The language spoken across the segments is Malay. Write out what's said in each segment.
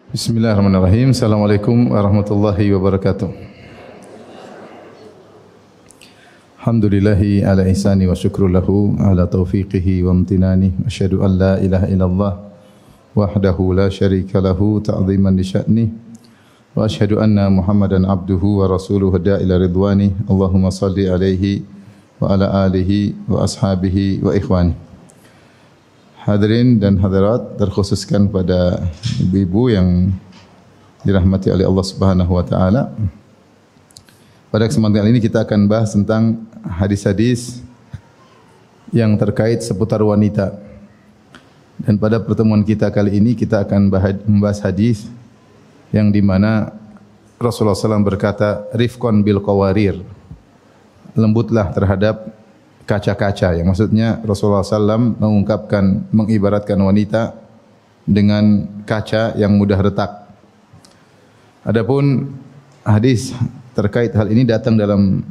Bismillahirrahmanirrahim. Assalamualaikum warahmatullahi wabarakatuh. Alhamdulillahi ala ihsani wa syukru lahu ala taufiqihi wa amtinani. Asyhadu an la ilaha illallah wahdahu la syarika lahu ta'ziman li sya'ni. Wa asyhadu anna Muhammadan abduhu wa rasuluhu da'ila ridwani. Allahumma salli alaihi wa ala alihi wa ashabihi wa ikhwani. Hadirin dan hadirat, terkhususkan pada ibu-ibu yang dirahmati oleh Allah Subhanahu wa taala. Pada kesempatan kali ini kita akan bahas tentang hadis-hadis yang terkait seputar wanita. Dan pada pertemuan kita kali ini kita akan membahas hadis yang di mana Rasulullah SAW berkata, "Rifqan bil qawarir." Lembutlah terhadap kaca-kaca, yang maksudnya Rasulullah SAW mengibaratkan wanita dengan kaca yang mudah retak. Adapun hadis terkait hal ini datang dalam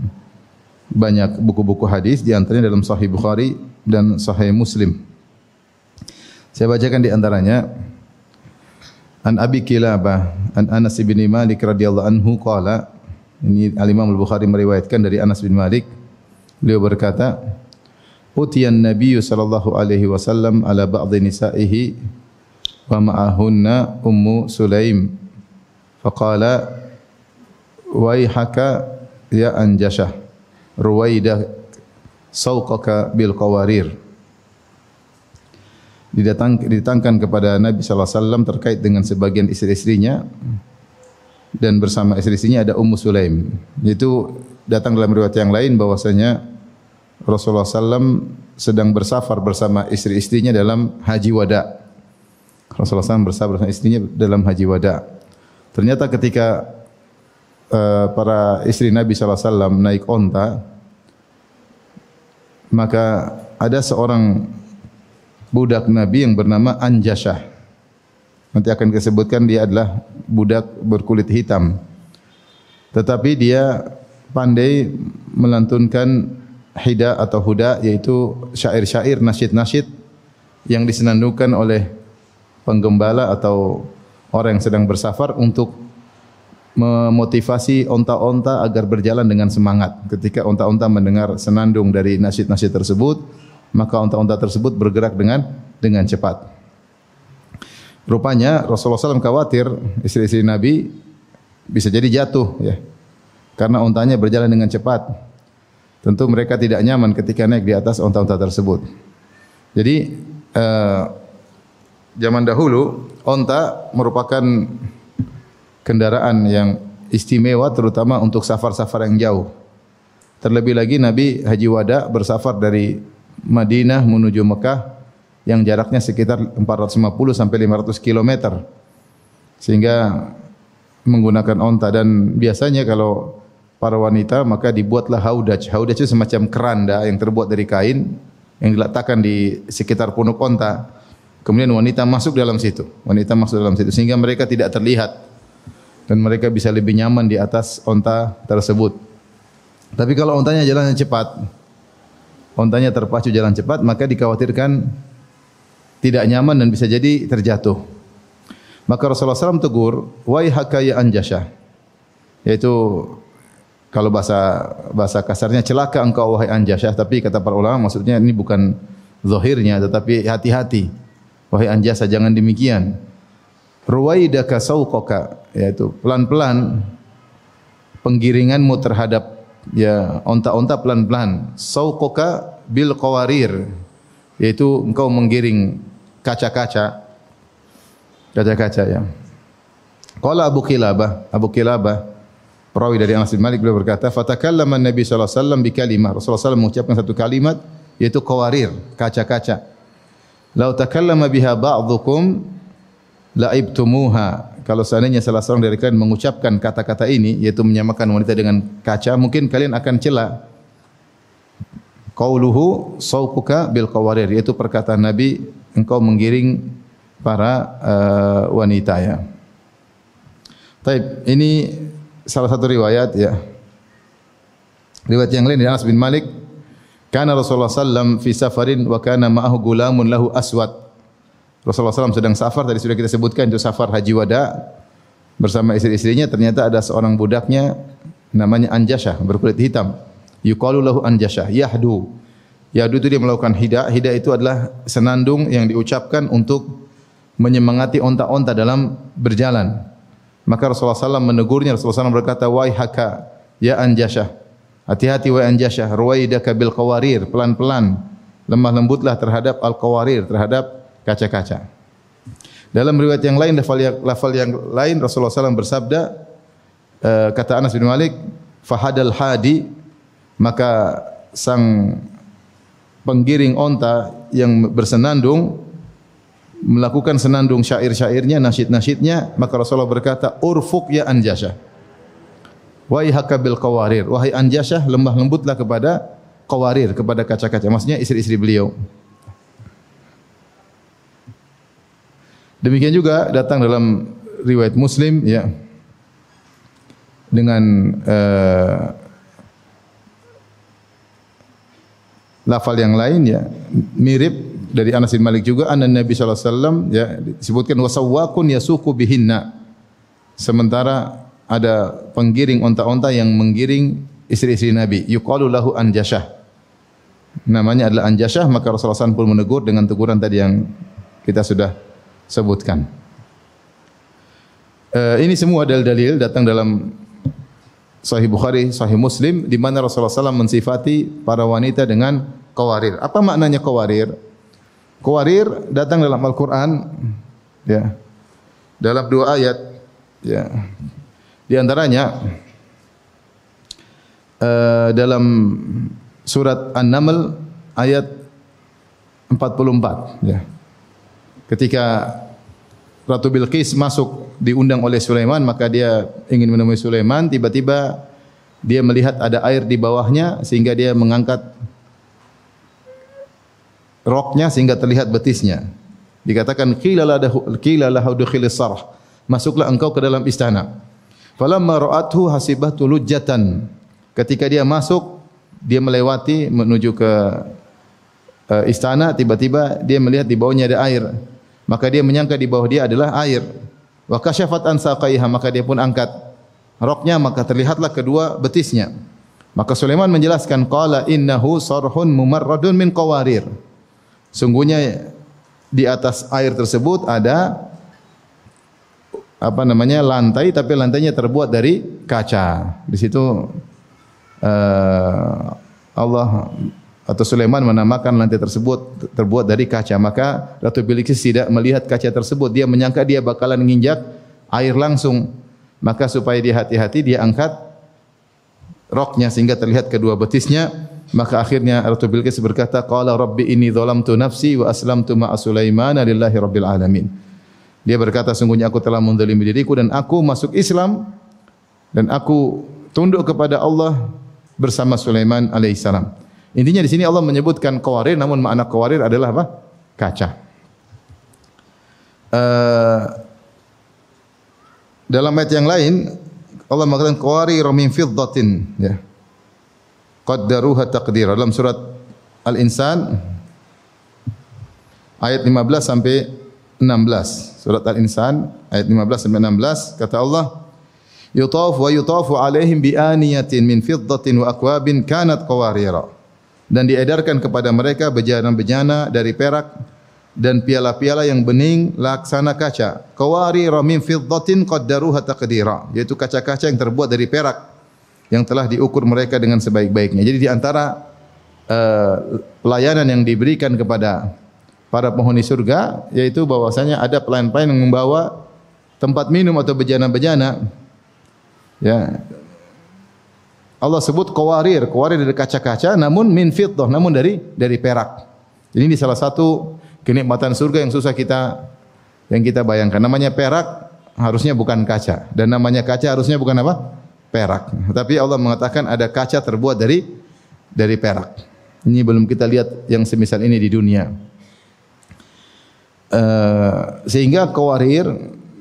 banyak buku-buku hadis, di antaranya dalam Sahih Bukhari dan Sahih Muslim. Saya bacakan di antaranya. An Abi Kilabah an Anas bin Malik radhiyallahu anhu qala, ini Al-Imam Al-Bukhari meriwayatkan dari Anas bin Malik. Beliau berkata, "Utiyan Nabi sallallahu alaihi wasallam ala ba'dhi nisa'ihi wa ma'ahunna Ummu Sulaim. Faqala, waihaka ya Anjashah, ruwaida sawqaka bil qawarir." Didatangkan kepada Nabi sallallahu alaihi wasallam terkait dengan sebagian istri-istrinya, dan bersama istri-istrinya ada Ummu Sulaim. Itu datang dalam riwayat yang lain bahwasanya Rasulullah SAW sedang bersafar bersama istri-istrinya dalam haji wada. Rasulullah SAW bersafar bersama istrinya dalam haji wada. Ternyata ketika para istri Nabi SAW naik onta, maka ada seorang budak Nabi yang bernama Anjashah. Nanti akan disebutkan dia adalah budak berkulit hitam. Tetapi dia pandai melantunkan hida atau huda, yaitu syair-syair, nasyid-nasyid yang disenandungkan oleh penggembala atau orang yang sedang bersafar untuk memotivasi onta-onta agar berjalan dengan semangat. Ketika onta-onta mendengar senandung dari nasyid-nasyid tersebut, maka onta-onta tersebut bergerak dengan cepat. Rupanya Rasulullah SAW khawatir istri-istri Nabi bisa jadi jatuh, ya, karena ontanya berjalan dengan cepat. Tentu mereka tidak nyaman ketika naik di atas onta-onta tersebut. Jadi zaman dahulu onta merupakan kendaraan yang istimewa, terutama untuk safar-safar yang jauh. Terlebih lagi Nabi haji wada bersafar dari Madinah menuju Mekah yang jaraknya sekitar 450 sampai 500 km. Sehingga menggunakan onta, dan biasanya kalau para wanita maka dibuatlah haudaj. Haudaj itu semacam keranda yang terbuat dari kain yang diletakkan di sekitar punuk onta. Kemudian wanita masuk dalam situ. Sehingga mereka tidak terlihat dan mereka bisa lebih nyaman di atas onta tersebut. Tapi kalau ontanya jalannya cepat, ontanya terpacu jalan cepat, maka dikhawatirkan tidak nyaman dan bisa jadi terjatuh. Maka Rasulullah SAW tegur, "Waihaka ya Anjashah." Yaitu kalau bahasa kasarnya, celaka engkau wahai Anjashah, tapi kata para ulama maksudnya ini bukan zahirnya, tetapi hati-hati wahai Anjashah, jangan demikian. Ruwaidaka sauqaka, yaitu pelan-pelan penggiringanmu terhadap ya onta-onta, pelan-pelan. Sauqaka bil qawarir, yaitu engkau menggiring kaca-kaca ya. Qala Abu Kilabah perawi dari Anas bin Malik, beliau berkata, "Fatakallama Nabi sallallahu alaihi wasallam bi kalimah." Rasulullah SAW mengucapkan satu kalimat, yaitu qawarir, kaca-kaca. "Lau takallama biha ba'dhukum la'ibtumuha." Kalau seandainya salah seorang dari kalian mengucapkan kata-kata ini, yaitu menyamakan wanita dengan kaca, mungkin kalian akan cela. Qauluhu sauquka bil qawarir, yaitu perkataan Nabi, engkau menggiring para wanita, ya. Taib, ini salah satu riwayat, ya. Riwayat yang lain dari Anas bin Malik, kana Rasulullah sallam fi safarin wa kana ma'ahu gulamun lahu aswad Rasulullah SAW sedang safar, tadi sudah kita sebutkan itu safar haji wada bersama istri-istrinya. Ternyata ada seorang budaknya namanya Anjasyah, berkulit hitam. Yuqalu lahu Anjasyah, yahdu. Yahdu itu dia melakukan hida. Hida itu adalah senandung yang diucapkan untuk menyemangati onta-onta dalam berjalan. Maka Rasulullah SAW menegurnya. Rasulullah SAW berkata, wahai haka, ya Anjasyah, hati-hati wahai Anjasyah, ruwaidaka bil qawarir, pelan-pelan, lemah lembutlah terhadap al-qawarir, terhadap kaca-kaca. Dalam riwayat yang lain, lafal yang lain Rasulullah SAW bersabda, kata Anas bin Malik, fahadal hadi, maka sang penggiring onta yang bersenandung melakukan senandung syair-syairnya, nasyid-nasyidnya, maka Rasulullah berkata, urfuk ya Anjasyah, wahai hakabil qawarir, wahai Anjasyah, lemah lembutlah kepada qawarir, kepada kaca-kaca, maksudnya istri-istri beliau. Demikian juga datang dalam riwayat Muslim, ya, dengan lafal yang lain, ya, mirip dari Anas bin Malik juga, anna Nabi sallallahu alaihi wasallam, ya, disebutkan wasawwakun yasuqu bihinna. Sementara ada penggiring onta-onta yang menggiring istri-istri Nabi, yuqalu lahu Anjasyah. Namanya adalah Anjasyah, maka Rasulullah SAW pun menegur dengan teguran tadi yang kita sudah sebutkan. Ini semua dalil-dalil datang dalam Sahih Bukhari, Sahih Muslim, di mana Rasulullah SAW mensifati para wanita dengan qawarir. Apa maknanya qawarir? Qawarir datang dalam Al-Quran, ya, dalam 2 ayat, ya. Di antaranya dalam surat An-Naml ayat 44, ya. Ketika Ratu Bilqis masuk diundang oleh Sulaiman, maka dia ingin menemui Sulaiman, tiba-tiba dia melihat ada air di bawahnya sehingga dia mengangkat roknya sehingga terlihat betisnya. Dikatakan qila lahu dukhilis sarh, masuklah engkau ke dalam istana. Falamma ra'athu hasibatu lujjatan. Ketika dia masuk, dia melewati menuju ke istana, tiba-tiba dia melihat di bawahnya ada air. Maka dia menyangka di bawah dia adalah air. Wa kasyafat an saqaiha, maka dia pun angkat roknya, maka terlihatlah kedua betisnya. Maka Sulaiman menjelaskan, qala innahu sarhun mumarradun min qawarir. Sungguhnya di atas air tersebut ada lantai, tapi lantainya terbuat dari kaca. Di situ Allah atau Sulaiman menamakan lantai tersebut terbuat dari kaca. Maka Ratu Bilqis tidak melihat kaca tersebut, dia menyangka dia bakalan menginjak air langsung. Maka supaya dia hati-hati, dia angkat roknya sehingga terlihat kedua betisnya. Maka akhirnya Ratu Bilqis berkata, qala rabbi inni dhalamtu nafsi wa aslamtu ma'a Sulaimana lillahi rabbil alamin. Dia berkata, sungguhnya aku telah menzalimi diriku dan aku masuk Islam dan aku tunduk kepada Allah bersama Sulaiman alaihissalam. Intinya di sini Allah menyebutkan qawarir, namun makna qawarir adalah apa? Kaca. Dalam ayat yang lain Allah mengatakan qawarir min fiddatin, ya. Qaddaruha taqdira. Dalam surat Al-Insan ayat 15 sampai 16. Surat Al-Insan ayat 15 sampai 16 kata Allah, yutafu alaihim bi aniyatin min fiddatin wa akwabin kanat qawarira. Dan diedarkan kepada mereka bejana-bejana dari perak dan piala-piala yang bening laksana kaca. Qawarira min fiddatin qaddaruha taqdira, yaitu kaca-kaca yang terbuat dari perak yang telah diukur mereka dengan sebaik-baiknya. Jadi di antara pelayanan yang diberikan kepada para penghuni surga, yaitu bahwasanya ada pelayan-pelayan yang membawa tempat minum atau bejana-bejana, ya. Allah sebut qawarir dari kaca-kaca, namun min fiddah, namun dari perak. Jadi ini salah satu kenikmatan surga yang susah yang kita bayangkan. Namanya perak harusnya bukan kaca, dan namanya kaca harusnya bukan apa? Perak. Tapi Allah mengatakan ada kaca terbuat dari perak. Ini belum kita lihat yang semisal ini di dunia. Sehingga qawarir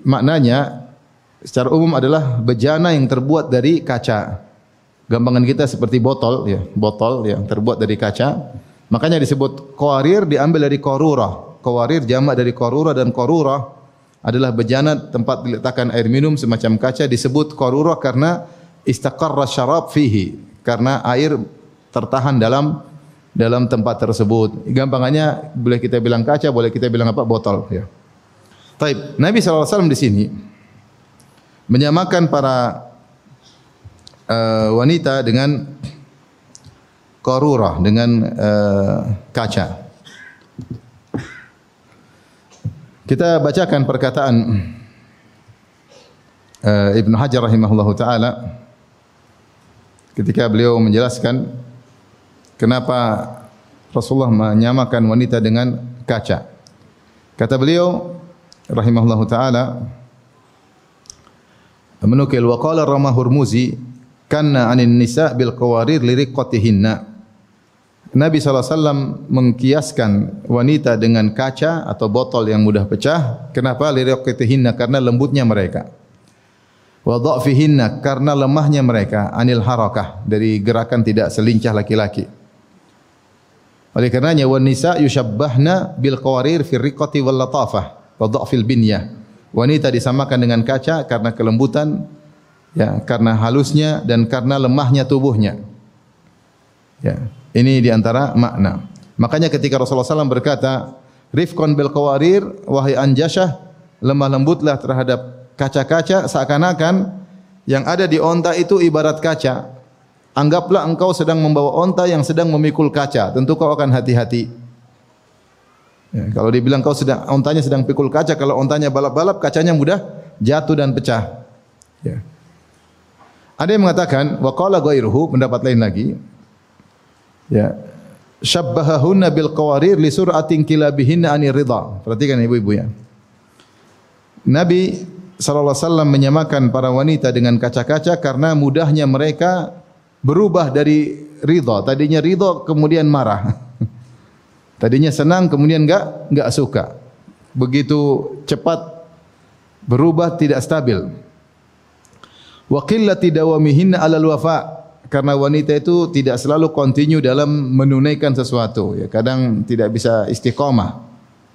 maknanya secara umum adalah bejana yang terbuat dari kaca. Gampangan kita seperti botol yang terbuat dari kaca. Makanya disebut qawarir diambil dari qarurah. qawarir jamak dari qarura, dan qarura adalah bejana tempat diletakkan air minum semacam kaca, disebut qarura karena istaqarra syarab fihi, karena air tertahan dalam tempat tersebut. Gampangannya boleh kita bilang kaca, boleh kita bilang apa? Botol, ya. Taib. Nabi SAW di sini menyamakan para wanita dengan qarurah, dengan kaca. Kita bacakan perkataan Ibn Hajar rahimahullahu taala ketika beliau menjelaskan kenapa Rasulullah menyamakan wanita dengan kaca. Kata beliau rahimahullahu taala, menukil wa qala Ramah-Hurmuzi kanna 'anin nisa bil qawarir li riqqatihinna. Nabi SAW mengkiaskan wanita dengan kaca atau botol yang mudah pecah. Kenapa? Li riqqatihinna, karena lembutnya mereka. Wa dha'fihinna, karena lemahnya mereka. Anil harakah, dari gerakan tidak selincah laki-laki. Oleh karenanya wan nisa yushabbahna bil qawarir fi riqqati wal latafah wa dha'fil binyah. Wanita disamakan dengan kaca karena kelembutan, ya, karena halusnya dan karena lemahnya tubuhnya. Ya, ini di antara makna. Makanya ketika Rasulullah SAW berkata, rifqan bil qawarir, wahai anjashah, lemah lembutlah terhadap kaca-kaca, seakan-akan yang ada di onta itu ibarat kaca. Anggaplah engkau sedang membawa onta yang sedang memikul kaca, tentu kau akan hati-hati. Ya, kalau dibilang kau sedang ontanya sedang pikul kaca, kalau ontanya balap-balap, kacanya mudah jatuh dan pecah. Ya. Ada yang mengatakan wa qala ghairuhu, pendapat lain lagi. Ya. Syabbahahunna bil qawarir li sur'atin kilabihinna anir ridha. Perhatikan ibu-ibu ya. Nabi sallallahu alaihi wasallam menyamakan para wanita dengan kaca-kaca karena mudahnya mereka berubah dari ridha. Tadinya ridha kemudian marah. Tadinya senang kemudian enggak suka. Begitu cepat berubah, tidak stabil. Wa qillati dawamihinna 'alal wafa, karena wanita itu tidak selalu kontinu dalam menunaikan sesuatu, ya, kadang tidak bisa istiqamah,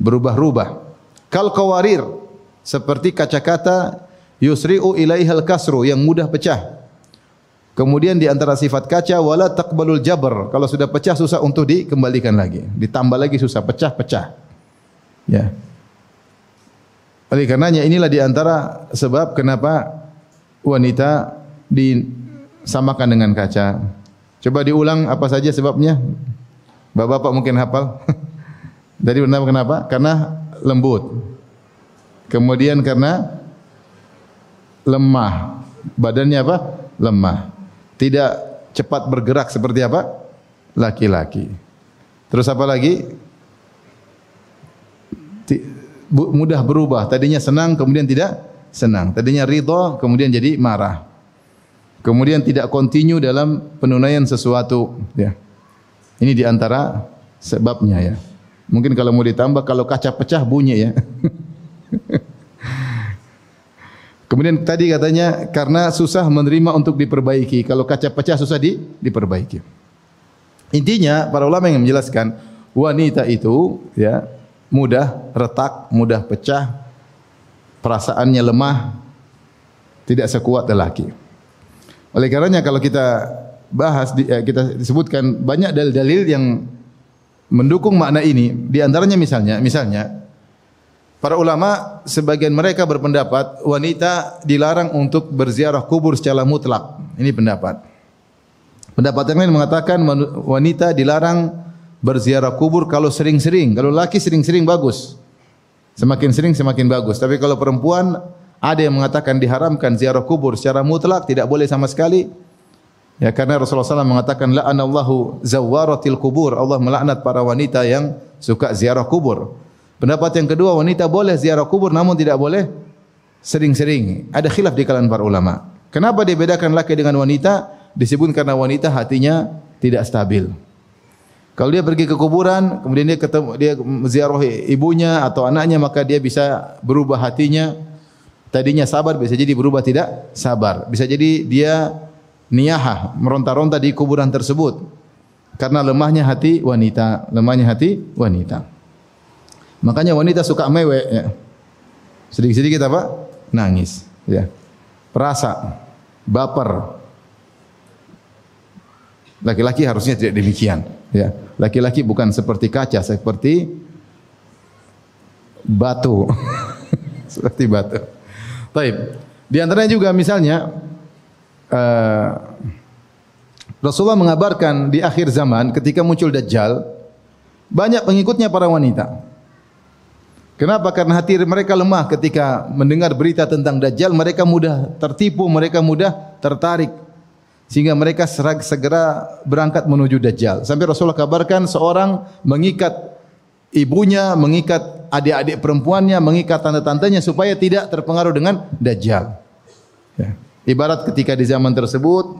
berubah-ubah. Kal qawarir, seperti kaca-kaca, yusri'u ilaihal kasru, yang mudah pecah. Kemudian di antara sifat kaca, wala taqbalul jabr, kalau sudah pecah susah untuk dikembalikan lagi, ditambah lagi susah, pecah-pecah. Ya. Oleh karenanya inilah di antara sebab kenapa wanita disamakan dengan kaca. Coba diulang apa saja sebabnya? Bapak-bapak mungkin hafal. Jadi kenapa? Karena lembut. Kemudian karena lemah. Badannya apa? Lemah. Tidak cepat bergerak seperti apa? Laki-laki. Terus apa lagi? Mudah berubah. Tadinya senang, kemudian tidak senang. Tadinya ridha, kemudian jadi marah. Kemudian tidak kontinu dalam penunaian sesuatu. Ya. Ini di antara sebabnya ya. Mungkin kalau mau ditambah, kalau kaca pecah bunyi ya. Kemudian tadi katanya karena susah menerima untuk diperbaiki. Kalau kaca pecah susah diperbaiki. Intinya para ulama yang menjelaskan wanita itu ya mudah retak, mudah pecah, perasaannya lemah, tidak sekuat lelaki. Oleh karenanya kalau kita bahas, kita disebutkan banyak dalil-dalil yang mendukung makna ini. Di antaranya misalnya para ulama sebagian mereka berpendapat wanita dilarang untuk berziarah kubur secara mutlak. Ini pendapat. Pendapat yang lain mengatakan wanita dilarang berziarah kubur kalau sering-sering. Kalau laki sering-sering bagus. Semakin sering semakin bagus. Tapi kalau perempuan ada yang mengatakan diharamkan ziarah kubur secara mutlak, tidak boleh sama sekali. Ya, karena Rasulullah SAW mengatakan la'anallahu zawwaratil kubur. Allah melaknat para wanita yang suka ziarah kubur. Pendapat yang kedua, wanita boleh ziarah kubur namun tidak boleh sering-sering. Ada khilaf di kalangan para ulama. Kenapa dibedakan laki dengan wanita? Disebut karena wanita hatinya tidak stabil. Kalau dia pergi ke kuburan, kemudian dia ziarah ibunya atau anaknya, maka dia bisa berubah hatinya. Tadinya sabar, bisa jadi berubah tidak sabar. Bisa jadi dia niyahah, meronta-ronta di kuburan tersebut. Karena lemahnya hati wanita. Makanya wanita suka mewek ya. Sedikit-sedikit apa? Nangis ya. Perasa, baper. Laki-laki harusnya tidak demikian ya. Laki-laki bukan seperti kaca, seperti batu. Seperti batu. Baik. Di antaranya juga misalnya Rasulullah mengabarkan di akhir zaman ketika muncul Dajjal, banyak pengikutnya para wanita. Kenapa? Karena hati mereka lemah ketika mendengar berita tentang Dajjal, mereka mudah tertipu, mereka mudah tertarik. Sehingga mereka segera berangkat menuju Dajjal. Sampai Rasulullah kabarkan seorang mengikat ibunya, mengikat adik-adik perempuannya, mengikat tante-tantenya supaya tidak terpengaruh dengan Dajjal. Ya. Ibarat ketika di zaman tersebut,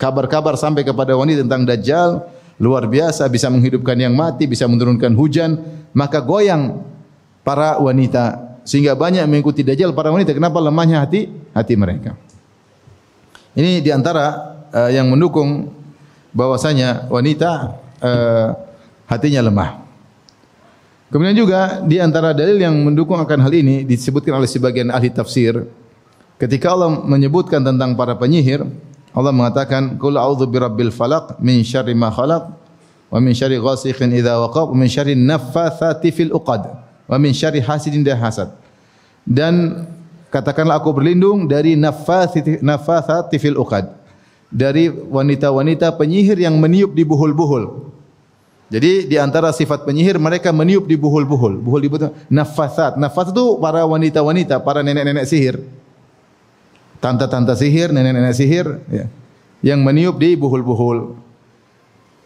kabar-kabar sampai kepada wanita tentang Dajjal, luar biasa, bisa menghidupkan yang mati, bisa menurunkan hujan, maka goyang para wanita. Sehingga banyak mengikuti Dajjal para wanita. Kenapa? Lemahnya hati mereka. Ini diantara yang mendukung bahwasanya wanita hatinya lemah. Kemudian juga di antara dalil yang mendukung akan hal ini disebutkan oleh sebagian ahli tafsir. Ketika Allah menyebutkan tentang para penyihir, Allah mengatakan, "Qul a'udzu birabbil falaq min syarri ma khalaq wa min syarri ghasiqin idza waqab wa min syarri naffatsati fil uqad wa min syarri hasidin idza hasad." Dan katakanlah aku berlindung dari naffatsati fil uqad, dari wanita-wanita penyihir yang meniup di buhul-buhul. Jadi di antara sifat penyihir mereka meniup di buhul-buhul. Buhul di buhul. Naffatsat. Naffatsat itu para wanita-wanita, para nenek-nenek sihir. Tante-tante sihir, nenek-nenek sihir ya, yang meniup di buhul-buhul.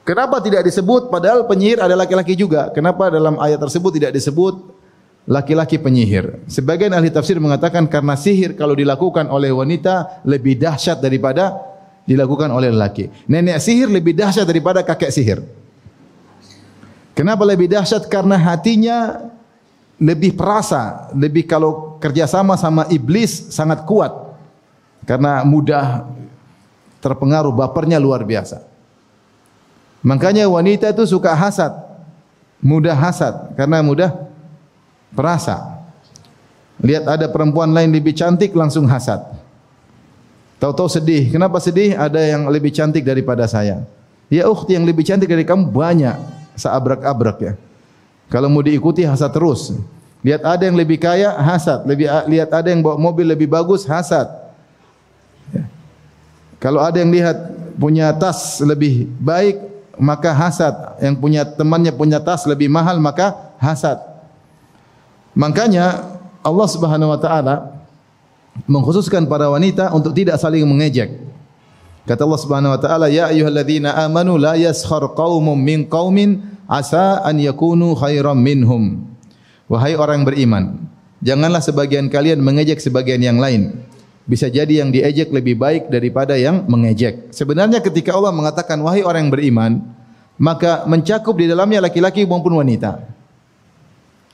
Kenapa tidak disebut padahal penyihir ada laki-laki juga? Kenapa dalam ayat tersebut tidak disebut laki-laki penyihir? Sebagian ahli tafsir mengatakan karena sihir kalau dilakukan oleh wanita lebih dahsyat daripada dilakukan oleh lelaki. Nenek sihir lebih dahsyat daripada kakek sihir. Kenapa lebih dahsyat? Karena hatinya lebih perasa, lebih kalau kerjasama sama iblis sangat kuat. Karena mudah terpengaruh, bapernya luar biasa. Makanya wanita itu suka hasad, mudah hasad karena mudah perasa. Lihat ada perempuan lain lebih cantik langsung hasad. Tahu-tahu sedih. Kenapa sedih? Ada yang lebih cantik daripada saya. Ya ukhti, yang lebih cantik dari kamu banyak, seabrak-abrak ya. Kalau mau diikuti hasad terus. Lihat ada yang lebih kaya, hasad. Lihat ada yang bawa mobil lebih bagus, hasad. Ya. Kalau ada yang lihat punya tas lebih baik, maka hasad. Yang punya temannya punya tas lebih mahal, maka hasad. Makanya Allah Subhanahu wa taala mengkhususkan para wanita untuk tidak saling mengejek. Kata Allah Subhanahu wa taala, "Ya ayyuhalladzina amanu la yaskhar qaumun min qaumin asa an yakunu khairam minhum." Wahai orang beriman, janganlah sebagian kalian mengejek sebagian yang lain. Bisa jadi yang diejek lebih baik daripada yang mengejek. Sebenarnya ketika Allah mengatakan wahai orang yang beriman, maka mencakup di dalamnya laki-laki maupun wanita.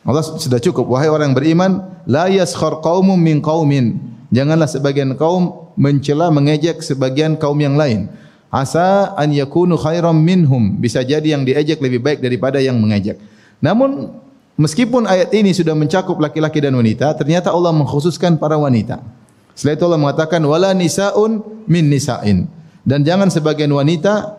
Allah sudah cukup. Wahai orang yang beriman, la yaskhar qaumun min qaumin. Janganlah sebagian kaum mencela, mengejek sebagian kaum yang lain. Asa an yakunu khairam minhum. Bisa jadi yang diejek lebih baik daripada yang mengejek. Namun meskipun ayat ini sudah mencakup laki-laki dan wanita, ternyata Allah mengkhususkan para wanita. Setelah itu Allah mengatakan wala nisaun min nisain, dan jangan sebagian wanita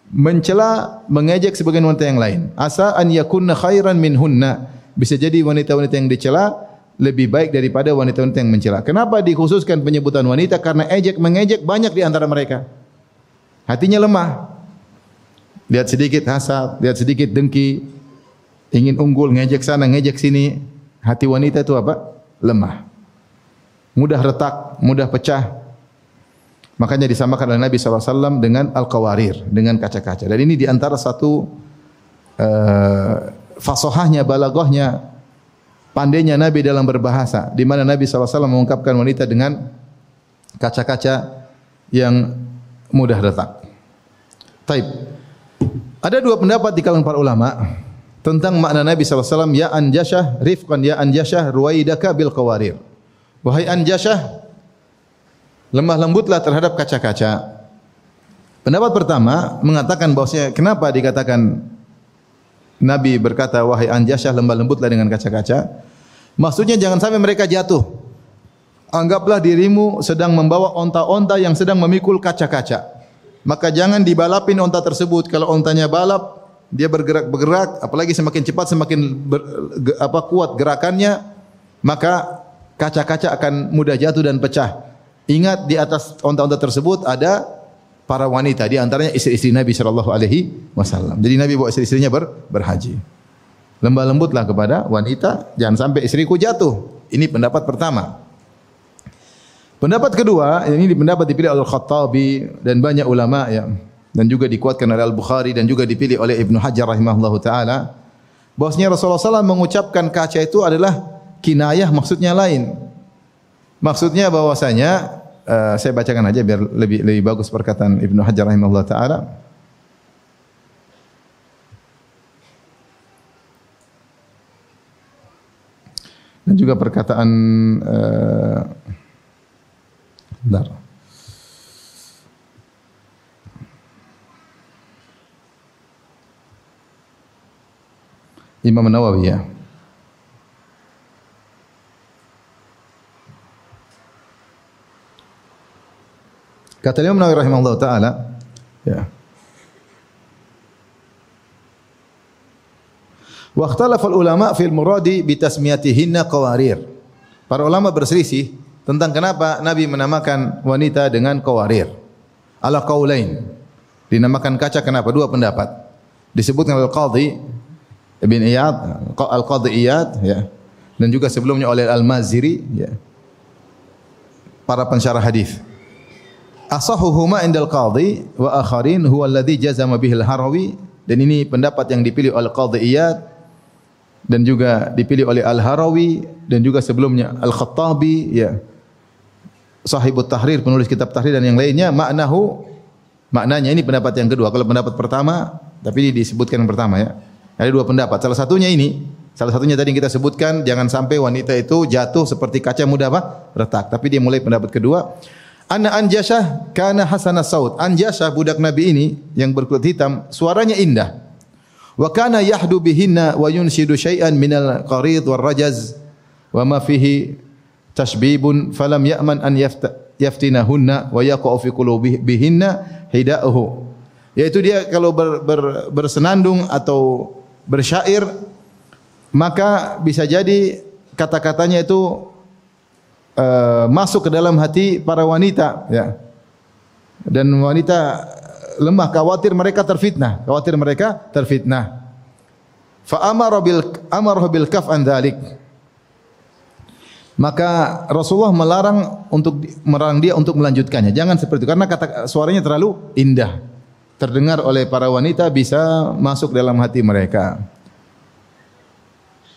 mencela, mengejek sebagian wanita yang lain. Asa an yakunna khairan minhunna. Bisa jadi wanita-wanita yang dicela lebih baik daripada wanita-wanita yang mencela. Kenapa dikhususkan penyebutan wanita? Karena ejek mengejek banyak di antara mereka. Hatinya lemah. Lihat sedikit hasad, lihat sedikit dengki, ingin unggul, ngejek sana, ngejek sini. Hati wanita itu apa? Lemah. Mudah retak, mudah pecah. Makanya disamakan oleh Nabi SAW dengan al-qawarir, dengan kaca-kaca. Dan ini diantara satu fasohahnya, balaghahnya, pandainya Nabi dalam berbahasa, di mana Nabi SAW mengungkapkan wanita dengan kaca-kaca yang mudah retak. Taib. Ada dua pendapat di kalangan para ulama tentang makna Nabi SAW, ya anjasyah rifqan, ya anjasyah ruwaidaka bil qawarir. Wahai anjasyah, lemah lembutlah terhadap kaca-kaca. Pendapat pertama mengatakan bahwasanya kenapa dikatakan Nabi berkata, wahai Anjasyah, lembah lembutlah dengan kaca-kaca. Maksudnya jangan sampai mereka jatuh. Anggaplah dirimu sedang membawa onta-onta yang sedang memikul kaca-kaca. Maka jangan dibalapin onta tersebut. Kalau ontanya balap, dia bergerak-bergerak, apalagi semakin cepat semakin kuat gerakannya, maka kaca-kaca akan mudah jatuh dan pecah. Ingat, di atas onta-onta tersebut ada para wanita, di antaranya istri-istri Nabi sallallahu alaihi wasallam. Jadi Nabi bawa istri-istrinya berhaji. Lembah lembutlah kepada wanita, jangan sampai istriku jatuh. Ini pendapat pertama. Pendapat kedua, ini pendapat dipilih oleh Al-Khattabi dan banyak ulama ya, dan juga dikuatkan oleh Al-Bukhari dan juga dipilih oleh Ibnu Hajar rahimahullahu taala. Bahwasanya Rasulullah SAW mengucapkan kaca itu adalah kinayah, maksudnya lain. Maksudnya bahwasanya saya bacakan aja biar lebih bagus perkataan Ibnu Hajar rahimahullah taala. Dan juga perkataan Imam Nawawi ya. Kata Imam Nawawi rahimahullah taala, ya. Wa ikhtalafa ulama fil muradi bi tasmiyatihinna qawarir. Para ulama berselisih tentang kenapa Nabi menamakan wanita dengan qawarir. Ala qaulain. Dinamakan kaca kenapa? Dua pendapat. Disebutkan oleh Al-Qadhi Ibn Iyad, Al-Qadhi Iyad ya. Dan juga sebelumnya oleh Al-Maziri ya. Para pensyarah hadis. Asahuhuma indal qadhi wa akharin huwa alladhi jazama bihil Harawi, dan ini pendapat yang dipilih oleh Qadhi Iyad dan juga dipilih oleh Al-Harawi dan juga sebelumnya Al-Khattabi ya. Sahibut Tahrir, penulis kitab Tahrir dan yang lainnya, maknanya ini pendapat yang kedua. Kalau pendapat pertama, tapi ini disebutkan yang pertama ya. Ada dua pendapat. Salah satunya tadi yang kita sebutkan, jangan sampai wanita itu jatuh seperti kaca mudah retak. Tapi dia mulai pendapat kedua. Anna Anjasyah kana hasanas saut. Anjasyah budak Nabi ini yang berkulit hitam, suaranya indah. Wa kana yahdu bihinna wa yunshidu syai'an minal qarid war rajaz wa ma fihi tashbibun falam ya'man an yaftinahunna wa yaqa'u fi qulubihinna hida'uhu. Yaitu dia kalau bersenandung atau bersyair, maka bisa jadi kata-katanya itu masuk ke dalam hati para wanita ya. Dan wanita lemah, khawatir mereka terfitnah. Fa amara bil kaf an dzalik. Maka Rasulullah melarang dia untuk melanjutkannya. Jangan seperti itu karena kata suaranya terlalu indah. Terdengar oleh para wanita, bisa masuk dalam hati mereka.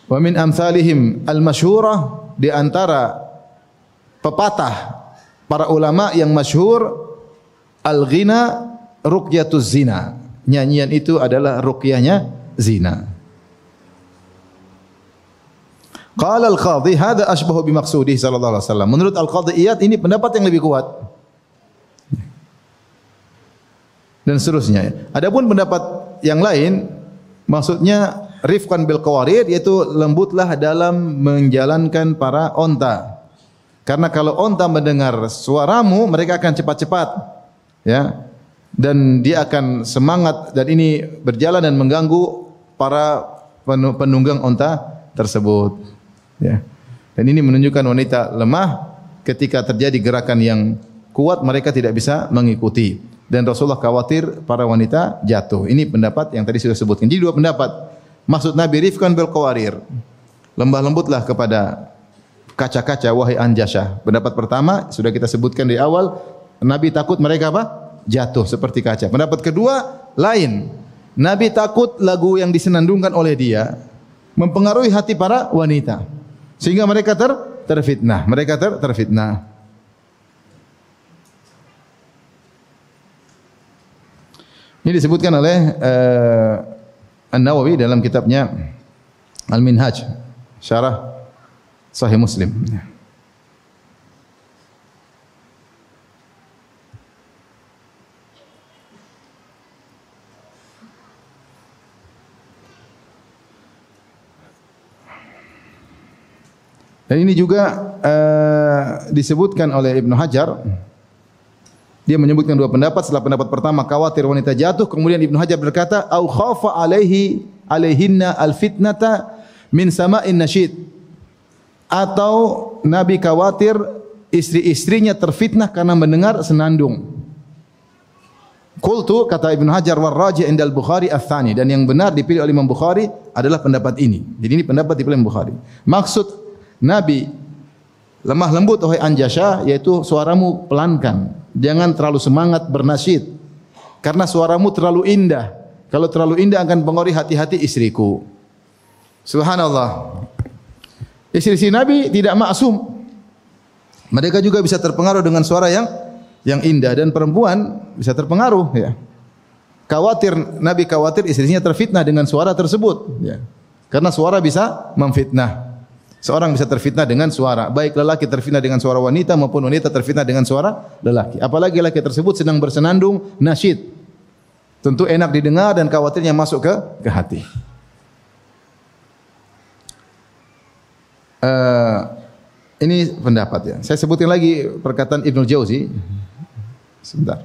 Wa min amsalihim al-masyhurah, di antara pepatah para ulama yang masyhur, al-ghina ruqyatuz zina. Nyanyian itu adalah ruqyahnya zina. Qala al-Qadhi hadza asbahu bi maqsudih sallallahu alaihi wasallam. Menurut Al-Qadhi Iyad ini pendapat yang lebih kuat. Dan seterusnya. Adapun pendapat yang lain, maksudnya rifqan bil qawarir, yaitu lembutlah dalam menjalankan para onta. Karena kalau onta mendengar suaramu, mereka akan cepat-cepat, ya, dan dia akan semangat, dan ini berjalan dan mengganggu para penunggang onta tersebut, ya. Dan ini menunjukkan wanita lemah ketika terjadi gerakan yang kuat, mereka tidak bisa mengikuti. Dan Rasulullah khawatir para wanita jatuh. Ini pendapat yang tadi sudah sebutkan. Jadi dua pendapat. Maksud Nabi rifqan bil qawarir, lembah lembutlah kepada kaca-kaca wahai Anjasyah. Pendapat pertama sudah kita sebutkan di awal, Nabi takut mereka jatuh seperti kaca. Pendapat kedua lain. Nabi takut lagu yang disenandungkan oleh dia mempengaruhi hati para wanita sehingga mereka terfitnah. Ini disebutkan oleh An-Nawawi dalam kitabnya Al-Minhaj, syarah Sahih Muslim. Dan ini juga disebutkan oleh Ibnu Hajar. Dia menyebutkan dua pendapat. Setelah pendapat pertama khawatir wanita jatuh, kemudian Ibnu Hajar berkata, "Au khafa alaihinna alfitnata min sama'in nasyid." Atau Nabi khawatir istri-istrinya terfitnah karena mendengar senandung. Qultu, kata Ibnu Hajar, warraji' indal Bukhari ats-tsani, dan yang benar dipilih oleh Imam Bukhari adalah pendapat ini. Jadi ini pendapat dipilih Imam Bukhari. Maksud Nabi lemah lembut wahai Anjasyah, yaitu suaramu pelankan. Jangan terlalu semangat bernasyid. Karena suaramu terlalu indah. Kalau terlalu indah akan mempengaruhi hati-hati istriku. Subhanallah. Istri-istri Nabi tidak maksum. Mereka juga bisa terpengaruh dengan suara yang indah, dan perempuan bisa terpengaruh, ya. Nabi khawatir istrinya terfitnah dengan suara tersebut, ya. Karena suara bisa memfitnah. Seorang bisa terfitnah dengan suara, baik lelaki terfitnah dengan suara wanita maupun wanita terfitnah dengan suara lelaki. Apalagi lelaki tersebut sedang bersenandung nasyid. Tentu enak didengar dan khawatirnya masuk ke hati. Ini pendapat, ya. Saya sebutin lagi perkataan Ibnu Jauzi. Sebentar.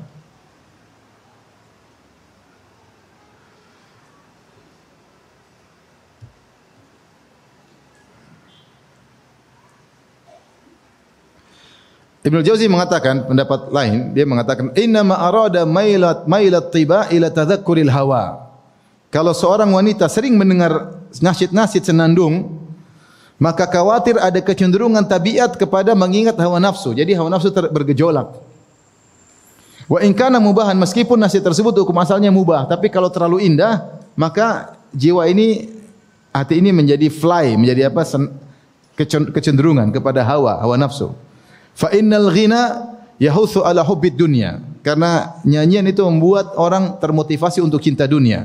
Ibnu Jauzi mengatakan pendapat lain, dia mengatakan inna ma arada mailat tiba ila tadhakkuril hawa. Kalau seorang wanita sering mendengar nasyid-nasyid senandung, maka khawatir ada kecenderungan tabiat kepada mengingat hawa nafsu. Jadi hawa nafsu bergejolak. Wa in kana mubahan, meskipun nasyid tersebut hukum asalnya mubah, tapi kalau terlalu indah, maka jiwa ini, hati ini menjadi menjadi apa? Kecenderungan kepada hawa nafsu. Fa innal ghina yahutsu ala hubbid dunya, karena nyanyian itu membuat orang termotivasi untuk cinta dunia.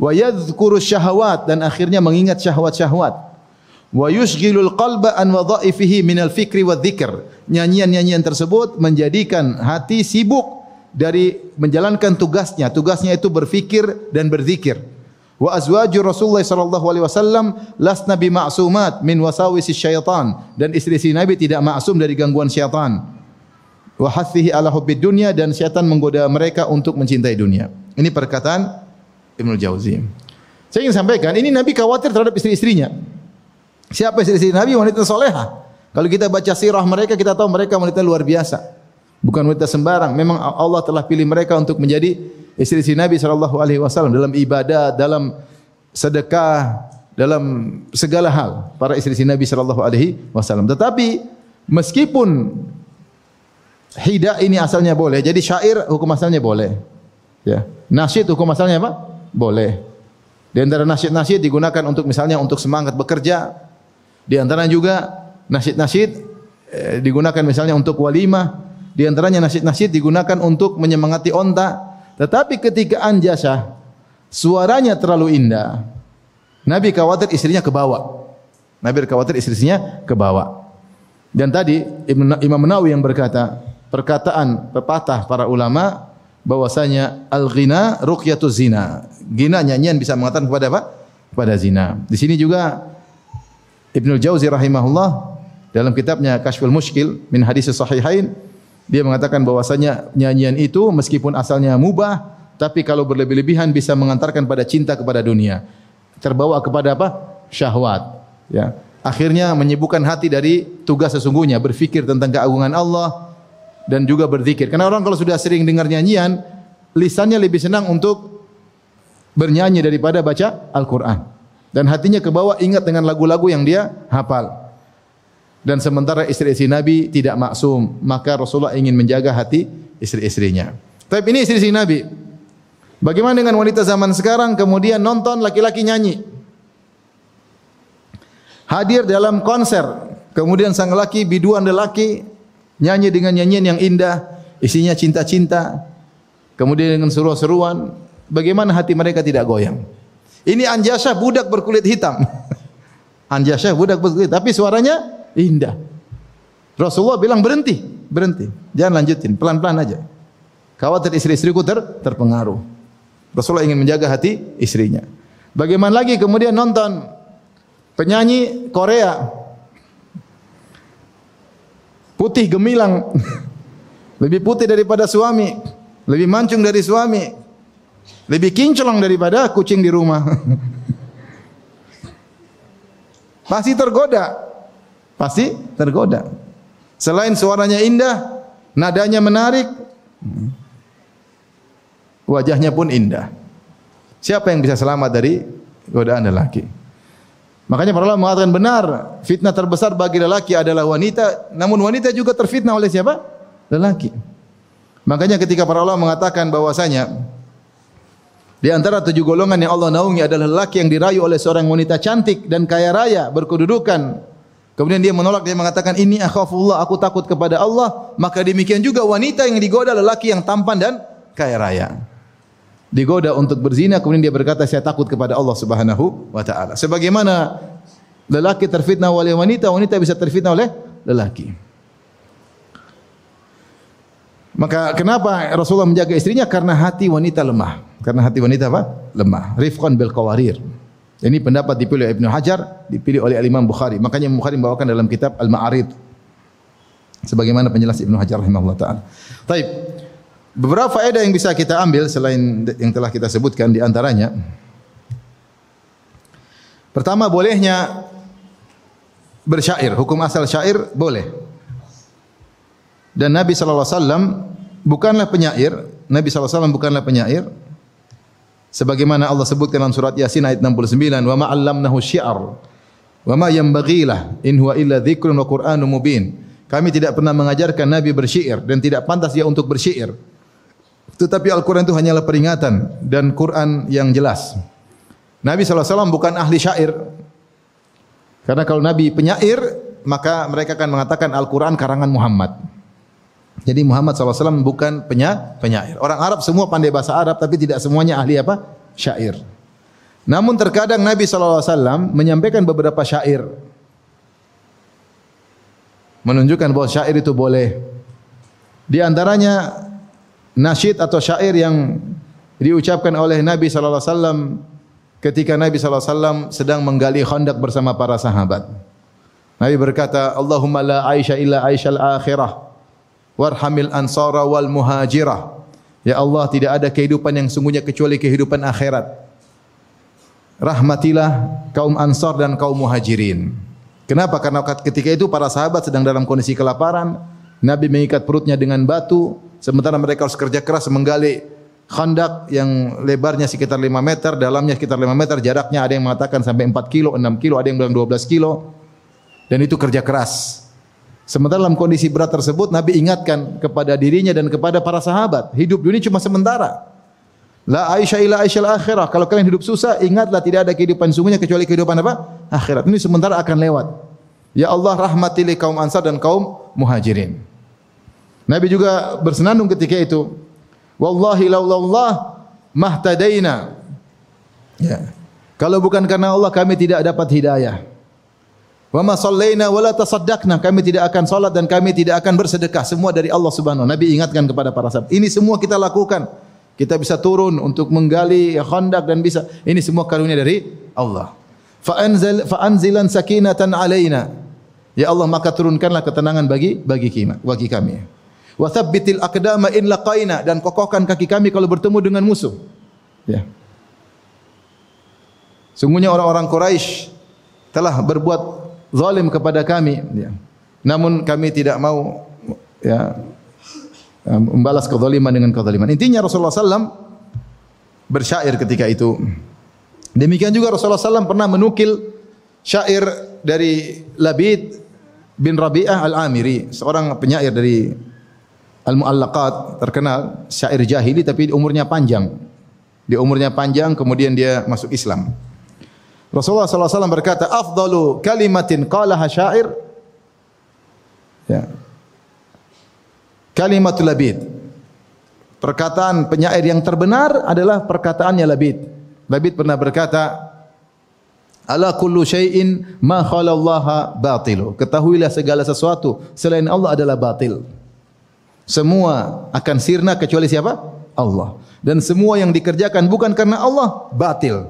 Wa yadhkuru syahawat, dan akhirnya mengingat syahwat-syahwat. Wa yushghilul qalba an wadha'ifihi minal fikri wadzikr. Nyanyian-nyanyian tersebut menjadikan hati sibuk dari menjalankan tugasnya. Tugasnya itu berfikir dan berzikir. Wa azwaju Rasulullah sallallahu alaihi wasallam lasna bi ma'sumat min wasawisi syaitan, dan istri-istri Nabi tidak maksum dari gangguan syaitan. Wa hathihi ala hubbid dunya, dan syaitan menggoda mereka untuk mencintai dunia. Ini perkataan Ibnu Jauzi. Saya ingin sampaikan, ini Nabi khawatir terhadap istri-istrinya. Siapa istri-istri Nabi? Wanita soleha. Kalau kita baca sirah mereka, kita tahu mereka wanita luar biasa. Bukan wanita sembarang. Memang Allah telah pilih mereka untuk menjadi istri-istri Nabi SAW dalam ibadah, dalam sedekah, dalam segala hal. Para istri-istri Nabi SAW. Tetapi meskipun hida ini asalnya boleh, jadi syair hukum asalnya boleh. Ya. Nasyid hukum asalnya apa? Boleh. Di antara nasyid-nasyid digunakan untuk misalnya untuk semangat bekerja. Di antara juga nasyid-nasyid digunakan misalnya untuk walimah. Di antaranya nasyid-nasyid digunakan untuk menyemangati onta. Tetapi ketika Anjasyah suaranya terlalu indah, Nabi khawatir istrinya kebawa. Nabi khawatir istrinya kebawa. Dan tadi Imam Nawawi yang berkata, perkataan pepatah para ulama bahwasanya al-ghina ruqyatuz zina. Ghina, nyanyian, bisa mengatakan kepada apa? Kepada zina. Di sini juga Ibnu Jauzi rahimahullah dalam kitabnya Kashful Mushkil min Hadis Sahihain, dia mengatakan bahwasanya nyanyian itu meskipun asalnya mubah, tapi kalau berlebih-lebihan bisa mengantarkan pada cinta kepada dunia. Terbawa kepada apa? Syahwat. Ya. Akhirnya menyibukkan hati dari tugas sesungguhnya, berfikir tentang keagungan Allah dan juga berzikir. Karena orang kalau sudah sering dengar nyanyian, lisannya lebih senang untuk bernyanyi daripada baca Al-Quran. Dan hatinya kebawa ingat dengan lagu-lagu yang dia hafal. Dan sementara istri-istri Nabi tidak maksum, maka Rasulullah ingin menjaga hati istri-istrinya. Tapi ini istri-istri Nabi. Bagaimana dengan wanita zaman sekarang kemudian nonton laki-laki nyanyi? Hadir dalam konser, kemudian sang laki, biduan lelaki nyanyi dengan nyanyian yang indah, isinya cinta-cinta, kemudian dengan seru-seruan, bagaimana hati mereka tidak goyang? Ini Anjasyah budak berkulit hitam. Anjasyah budak berkulit, tapi suaranya indah. Rasulullah bilang berhenti, jangan lanjutin, pelan-pelan aja. Khawatir istri-istriku terpengaruh. Rasulullah ingin menjaga hati istrinya. Bagaimana lagi kemudian nonton penyanyi Korea, Putih gemilang. Lebih putih daripada suami, lebih mancung dari suami, lebih kinclong daripada kucing di rumah. Pasti tergoda. Pasti tergoda. Selain suaranya indah, nadanya menarik, wajahnya pun indah. Siapa yang bisa selamat dari godaan lelaki? Makanya para ulama mengatakan benar, fitnah terbesar bagi lelaki adalah wanita, namun wanita juga terfitnah oleh siapa? Lelaki. Makanya ketika para ulama mengatakan bahwasanya di antara 7 golongan yang Allah naungi adalah lelaki yang dirayu oleh seorang wanita cantik dan kaya raya, berkedudukan. Kemudian dia menolak, dia mengatakan ini akhafullah, aku takut kepada Allah. Maka demikian juga wanita yang digoda lelaki yang tampan dan kaya raya. Digoda untuk berzina, kemudian dia berkata saya takut kepada Allah Subhanahu wa taala. Sebagaimana lelaki terfitnah oleh wanita, wanita bisa terfitnah oleh lelaki. Maka kenapa Rasulullah menjaga istrinya? Karena hati wanita lemah. Karena hati wanita apa? Lemah. Rifqan bil qawarir. Ini pendapat dipilih oleh Ibnu Hajar, dipilih oleh Imam Bukhari. Makanya Imam Bukhari membawakan dalam kitab Al-Ma'arid. Sebagaimana penjelas Ibnu Hajar rahimahullah taala. Baik. Beberapa faedah yang bisa kita ambil selain yang telah kita sebutkan, di antaranya pertama, bolehnya bersyair. Hukum asal syair boleh. Dan Nabi sallallahu alaihi wasallam bukanlah penyair. Nabi sallallahu alaihi wasallam bukanlah penyair. Sebagaimana Allah sebutkan dalam surat Yasin ayat 69, "Wa ma 'allamnahu syi'r wa ma yanbaghi lah in huwa illa dzikrun wa Qur'anun mubin." Kami tidak pernah mengajarkan Nabi bersyair dan tidak pantas dia untuk bersyair. Tetapi Al-Qur'an itu hanyalah peringatan dan Qur'an yang jelas. Nabi sallallahu alaihi wasallam bukan ahli syair. Karena kalau Nabi penyair, maka mereka akan mengatakan Al-Qur'an karangan Muhammad. Jadi Muhammad SAW bukan penyair. Orang Arab semua pandai bahasa Arab, tapi tidak semuanya ahli apa? Syair. Namun terkadang Nabi SAW menyampaikan beberapa syair, menunjukkan bahwa syair itu boleh. Di antaranya nasyid atau syair yang diucapkan oleh Nabi SAW ketika Nabi SAW sedang menggali khandak bersama para sahabat. Nabi berkata, Allahumma la aisha illa aishal akhirah warhamil ansara wal muhajirah. Ya Allah, tidak ada kehidupan yang sungguhnya kecuali kehidupan akhirat. Rahmatilah kaum ansar dan kaum muhajirin. Kenapa? Karena ketika itu para sahabat sedang dalam kondisi kelaparan. Nabi mengikat perutnya dengan batu, sementara mereka harus kerja keras menggali khandak yang lebarnya sekitar 5 meter, dalamnya sekitar 5 meter, jaraknya ada yang mengatakan sampai 4 kilo, 6 kilo, ada yang bilang 12 kilo. Dan itu kerja keras. Sementara dalam kondisi berat tersebut, Nabi ingatkan kepada dirinya dan kepada para sahabat, hidup dunia cuma sementara. La aisha illa aishal akhirah. Kalau kalian hidup susah, ingatlah tidak ada kehidupan sungguhnya kecuali kehidupan apa? Akhirat. Ini sementara akan lewat. Ya Allah, rahmati li kaum ansar dan kaum muhajirin. Nabi juga bersenandung ketika itu. Wallahi laulallah mahtadaina. Ya. Kalau bukan karena Allah, kami tidak dapat hidayah. Wa ma shallaina wa la tasaddaqna, kami tidak akan salat dan kami tidak akan bersedekah, semua dari Allah Subhanahu wa taala. Nabi ingatkan kepada para sahabat, ini semua kita lakukan. Kita bisa turun untuk menggali khandak dan bisa, ini semua karunia dari Allah. Fa anzilan sakinatan alaina. Ya Allah, maka turunkanlah ketenangan bagi kami. Wa tsabbitil aqdama in laqaina, dan kokohkan kaki kami kalau bertemu dengan musuh. Ya. Sungguhnya orang-orang Quraisy telah berbuat zalim kepada kami, ya. Namun kami tidak mau, ya, membalas kezaliman dengan kezaliman. Intinya Rasulullah SAW bersyair ketika itu. Demikian juga Rasulullah SAW pernah menukil syair dari Labid bin Rabi'ah Al-Amiri, seorang penyair dari Al-Mu'allaqat, terkenal syair jahili tapi umurnya panjang. Dia umurnya panjang, kemudian dia masuk Islam. Rasulullah SAW berkata, afdalu kalimatin qalaha syair, ya, kalimatul Labid. Perkataan penyair yang terbenar adalah perkataannya Labid. Labid pernah berkata, ala kullu syai'in ma khalallaha batilu. Ketahuilah segala sesuatu selain Allah adalah batil. Semua akan sirna kecuali siapa? Allah. Dan semua yang dikerjakan bukan karena Allah, batil.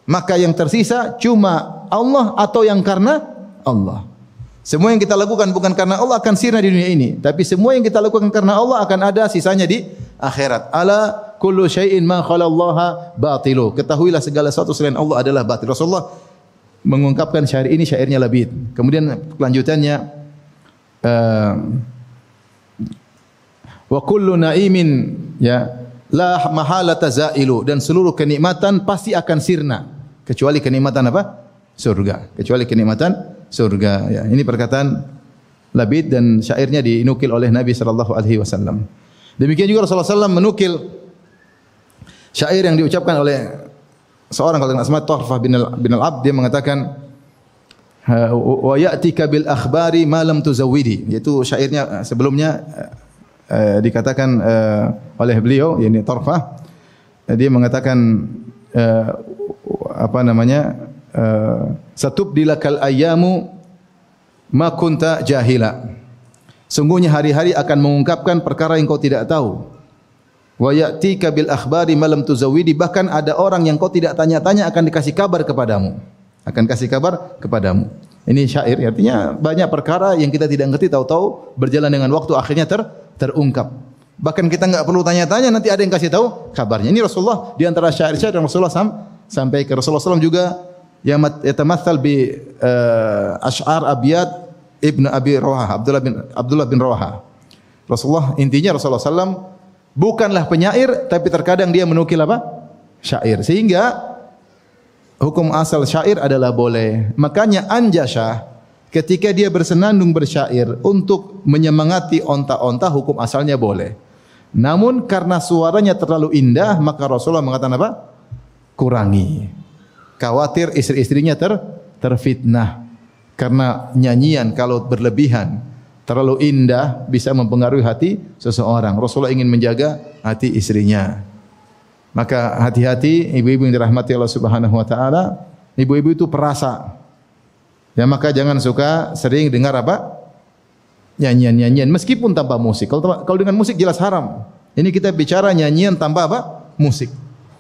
Maka yang tersisa cuma Allah atau yang karena Allah. Semua yang kita lakukan bukan karena Allah akan sirna di dunia ini, tapi semua yang kita lakukan karena Allah akan ada sisanya di akhirat. Ala kullu syai'in ma khalallaha batilu. Ketahuilah segala sesuatu selain Allah adalah batil. Rasulullah mengungkapkan syair ini, syairnya Labid. Kemudian kelanjutannya wa kullu na'imin ya la mahalata zailu, dan seluruh kenikmatan pasti akan sirna kecuali kenikmatan apa? Surga. Kecuali kenikmatan surga. Ya, ini perkataan Labid dan syairnya dinukil oleh Nabi sallallahu alaihi wasallam. Demikian juga Rasulullah SAW menukil syair yang diucapkan oleh seorang kalau tidak salah Tarfah bin al-Abd, dia mengatakan wa ya'tika bil akhbari ma lam tuzawwidi, yaitu syairnya sebelumnya dikatakan oleh beliau, yakni Tarfah, dia mengatakan apa namanya, satubdilakal ayyamu ma kunta jahila, sungguhnya hari-hari akan mengungkapkan perkara yang kau tidak tahu. Wa ya'tika bil akhbari ma lam tuzawwidi, bahkan ada orang yang kau tidak tanya-tanya akan dikasih kabar kepadamu, akan kasih kabar kepadamu. Ini syair, artinya banyak perkara yang kita tidak ngerti, tahu-tahu berjalan dengan waktu akhirnya terungkap. Bahkan kita enggak perlu tanya-tanya, nanti ada yang kasih tahu kabarnya. Ini Rasulullah di antara syair-syair yang Rasulullah sampai ke Rasulullah SAW juga yang yatamathal bi asy'ar abyad Ibnu Abi Rawaha, Abdullah bin Rawaha. Rasulullah, intinya Rasulullah SAW bukanlah penyair, tapi terkadang dia menukil apa? Syair. Sehingga hukum asal syair adalah boleh. Makanya Anjashah ketika dia bersenandung bersyair untuk menyemangati onta-onta, hukum asalnya boleh. Namun karena suaranya terlalu indah, maka Rasulullah mengatakan apa? Kurangi. Khawatir istri-istrinya terfitnah. Karena nyanyian kalau berlebihan, terlalu indah, bisa mempengaruhi hati seseorang. Rasulullah ingin menjaga hati istrinya. Maka hati-hati ibu-ibu yang dirahmati Allah Subhanahu wa taala. Ibu-ibu itu perasa. Ya, maka jangan suka sering dengar apa? Nyanyian-nyanyian meskipun tanpa musik. Kalau dengan musik jelas haram. Ini kita bicara nyanyian tanpa apa? Musik.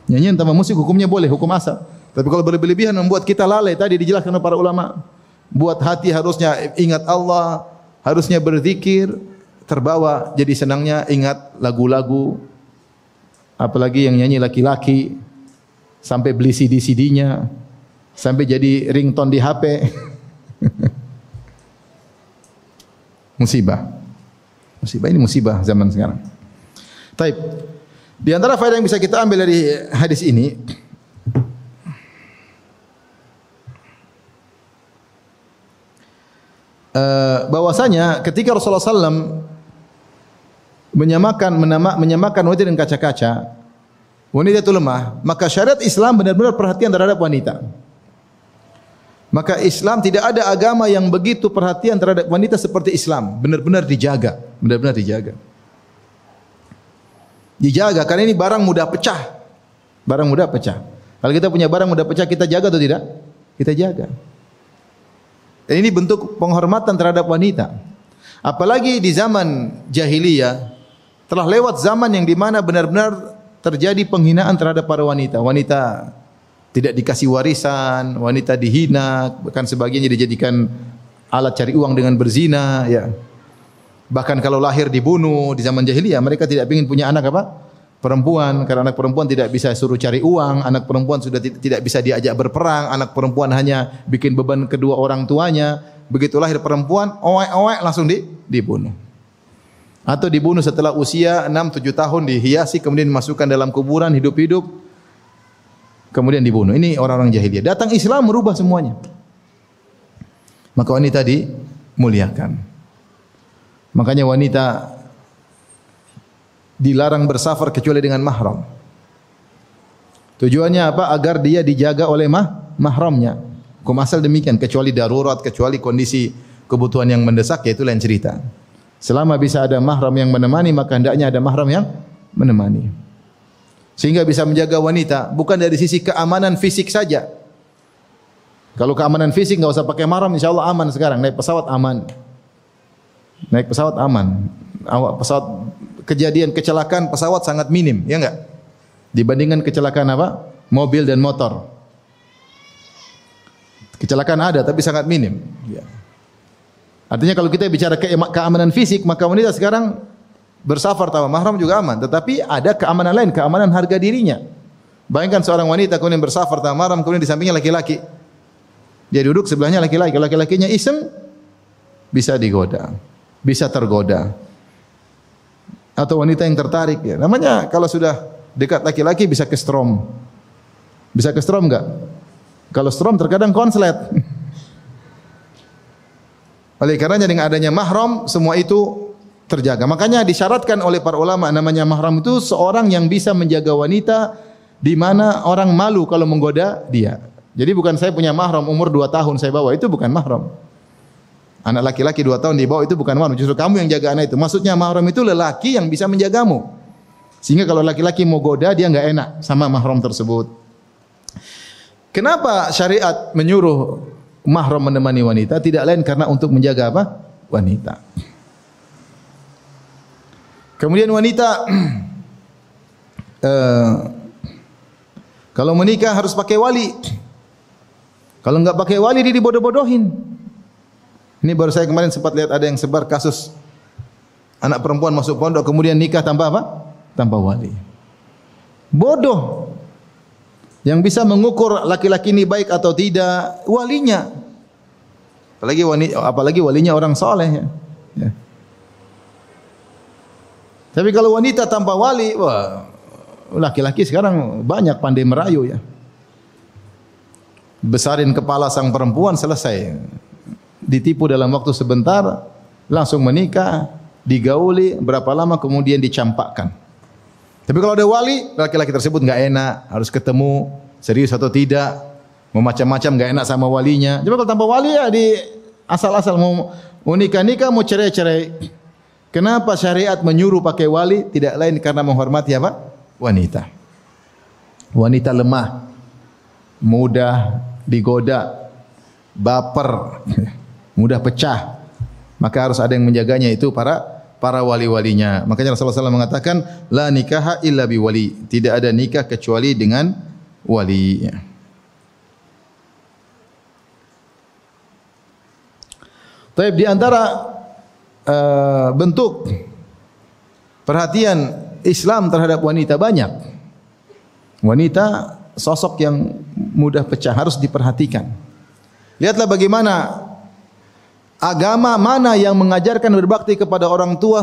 Nyanyian tanpa musik hukumnya boleh, hukum asal. Tapi kalau berlebihan membuat kita lalai, tadi dijelaskan oleh para ulama, buat hati harusnya ingat Allah, harusnya berzikir, terbawa jadi senangnya ingat lagu-lagu, apalagi yang nyanyi laki-laki, sampai beli CD-CD-nya, sampai jadi ringtone di HP. Musibah. Musibah ini musibah zaman sekarang. Taib. Di antara faedah yang bisa kita ambil dari hadis ini, bahwasanya ketika Rasulullah SAW menyamakan wanita dengan kaca-kaca, wanita itu lemah, maka syariat Islam benar-benar perhatian terhadap wanita. Maka Islam tidak ada agama yang begitu perhatian terhadap wanita seperti Islam. Benar-benar dijaga, benar-benar dijaga. Dijaga karena ini barang mudah pecah. Barang mudah pecah. Kalau kita punya barang mudah pecah, kita jaga atau tidak? Kita jaga. Dan ini bentuk penghormatan terhadap wanita. Apalagi di zaman jahiliyah, telah lewat zaman yang di mana benar-benar terjadi penghinaan terhadap para wanita. Wanita tidak dikasih warisan, wanita dihina, bahkan sebagiannya dijadikan alat cari uang dengan berzina, ya. Bahkan kalau lahir dibunuh di zaman jahiliyah, mereka tidak ingin punya anak apa? Perempuan, karena anak perempuan tidak bisa suruh cari uang, anak perempuan sudah tidak bisa diajak berperang, anak perempuan hanya bikin beban kedua orang tuanya. Begitu lahir perempuan, oek-oek langsung dibunuh. Atau dibunuh setelah usia 6-7 tahun, dihiasi kemudian dimasukkan dalam kuburan hidup-hidup, kemudian dibunuh. Ini orang-orang jahiliyah. Datang Islam merubah semuanya. Maka wanita dimuliakan. Makanya wanita dilarang bersafar kecuali dengan mahram. Tujuannya apa? Agar dia dijaga oleh mahramnya. Hukum asal demikian, kecuali darurat, kecuali kondisi kebutuhan yang mendesak, yaitu lain cerita. Selama bisa ada mahram yang menemani, maka hendaknya ada mahram yang menemani. Sehingga bisa menjaga wanita bukan dari sisi keamanan fisik saja. Kalau keamanan fisik enggak usah pakai mahram, insyaallah aman sekarang. Naik pesawat aman. Naik pesawat aman. Pesawat kejadian kecelakaan pesawat sangat minim, ya enggak? Dibandingkan kecelakaan apa? Mobil dan motor. Kecelakaan ada tapi sangat minim. Ya. Artinya kalau kita bicara keamanan fisik, maka wanita sekarang bersafar tanpa mahram juga aman. Tetapi ada keamanan lain, keamanan harga dirinya. Bayangkan seorang wanita kemudian bersafar tanpa mahram, kemudian di sampingnya laki-laki. Dia duduk sebelahnya laki-laki. Kalau laki-lakinya iseng, bisa digoda, bisa tergoda. Atau wanita yang tertarik. Ya. Namanya kalau sudah dekat laki-laki bisa kestrom. Bisa kestrom enggak? Kalau strom terkadang konslet. Oleh karenanya dengan adanya mahram semua itu terjaga. Makanya disyaratkan oleh para ulama namanya mahram itu seorang yang bisa menjaga wanita di mana orang malu kalau menggoda dia. Jadi bukan saya punya mahram umur 2 tahun saya bawa, itu bukan mahram. Anak laki-laki 2 tahun dibawa itu bukan mahram, justru kamu yang jaga anak itu. Maksudnya mahram itu lelaki yang bisa menjagamu. Sehingga kalau laki-laki mau goda dia enggak enak sama mahram tersebut. Kenapa syariat menyuruh mahram menemani wanita? Tidak lain karena untuk menjaga apa? Wanita. Kemudian wanita kalau menikah harus pakai wali. Kalau enggak pakai wali dia dibodoh-bodohin. Ini baru saya kemarin sempat lihat ada yang sebar kasus anak perempuan masuk pondok kemudian nikah tanpa apa? Tanpa wali. Bodoh. Yang bisa mengukur laki-laki ini baik atau tidak walinya. Apalagi walinya orang soleh. Ya. Tapi kalau wanita tanpa wali, wah, laki-laki sekarang banyak pandai merayu ya. Besarin kepala sang perempuan selesai. Ditipu dalam waktu sebentar, langsung menikah, digauli, berapa lama kemudian dicampakkan. Tapi kalau ada wali, laki-laki tersebut enggak enak, harus ketemu serius atau tidak, mau macam-macam enggak enak sama walinya. Coba kalau tanpa wali ya di asal-asal mau nikah-nikah, mau cerai-cerai. Kenapa syariat menyuruh pakai wali? Tidak lain karena menghormati apa? Wanita. Wanita lemah, mudah digoda, baper, mudah pecah. Maka harus ada yang menjaganya itu para wali-walinya. Makanya Rasulullah SAW mengatakan la nikaha illa bi wali. Tidak ada nikah kecuali dengan wali. Taib di antara bentuk perhatian Islam terhadap wanita banyak. Wanita sosok yang mudah pecah harus diperhatikan. Lihatlah bagaimana agama mana yang mengajarkan berbakti kepada orang tua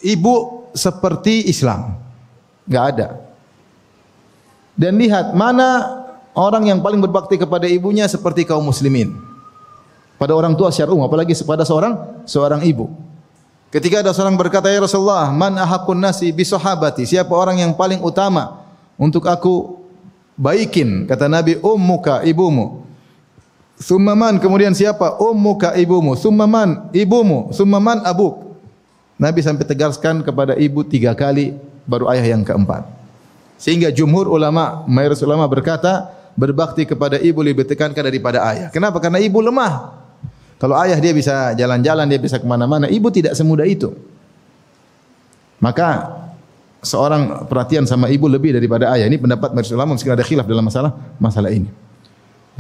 ibu seperti Islam? Enggak ada. Dan lihat mana orang yang paling berbakti kepada ibunya seperti kaum muslimin. Pada orang tua secara umum, apalagi kepada seorang ibu. Ketika ada seorang berkata, "Ya Rasulullah, man ahaqqun nasi bi sahabati?" Siapa orang yang paling utama untuk aku baikin? Kata Nabi, ummuka, ibumu. Thumma man, kemudian siapa? Ummuka, ibumu. Thumma man, ibumu. Thumma man, abuk. Nabi sampai tegaskan kepada ibu 3 kali, baru ayah yang keempat. Sehingga jumhur ulama, mayoritas ulama berkata, berbakti kepada ibu lebih ditekankan daripada ayah. Kenapa? Karena ibu lemah. Kalau ayah dia bisa jalan-jalan, dia bisa kemana-mana. Ibu tidak semudah itu. Maka seorang perhatian sama ibu lebih daripada ayah. Ini pendapat mayoritas ulama, meskipun ada khilaf dalam masalah ini.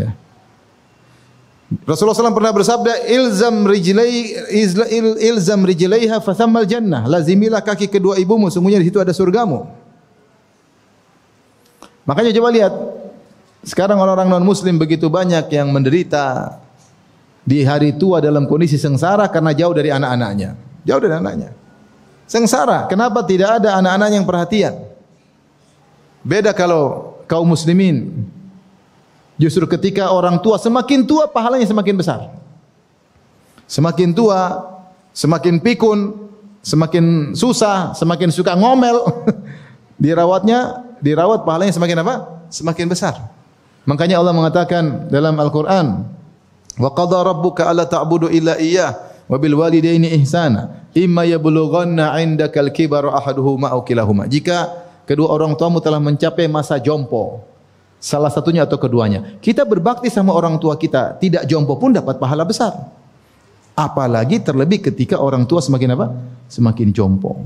Ya. Rasulullah SAW pernah bersabda, ilzam rijlaiha fathammal jannah. Lazimilah kaki kedua ibumu, sungguhnya di situ ada surgamu. Makanya coba lihat, sekarang orang-orang non-muslim begitu banyak yang menderita di hari tua dalam kondisi sengsara karena jauh dari anak-anaknya. Jauh dari anaknya. Sengsara. Kenapa tidak ada anak-anak yang perhatian? Beda kalau kaum muslimin. Justru ketika orang tua semakin tua pahalanya semakin besar. Semakin tua, semakin pikun, semakin susah, semakin suka ngomel. Dirawat pahalanya semakin apa? Semakin besar. Makanya Allah mengatakan dalam Al-Qur'an, "Wa qadha rabbuka alla ta'budu illa iyyah wa bil walidaini ihsana. Imma yablughanna 'indakal kibara ahaduhuma aw kilahuma." Jika kedua orang tuamu telah mencapai masa jompo, salah satunya atau keduanya, kita berbakti sama orang tua kita, tidak jompo pun dapat pahala besar. Apalagi terlebih ketika orang tua semakin apa? Semakin jompo,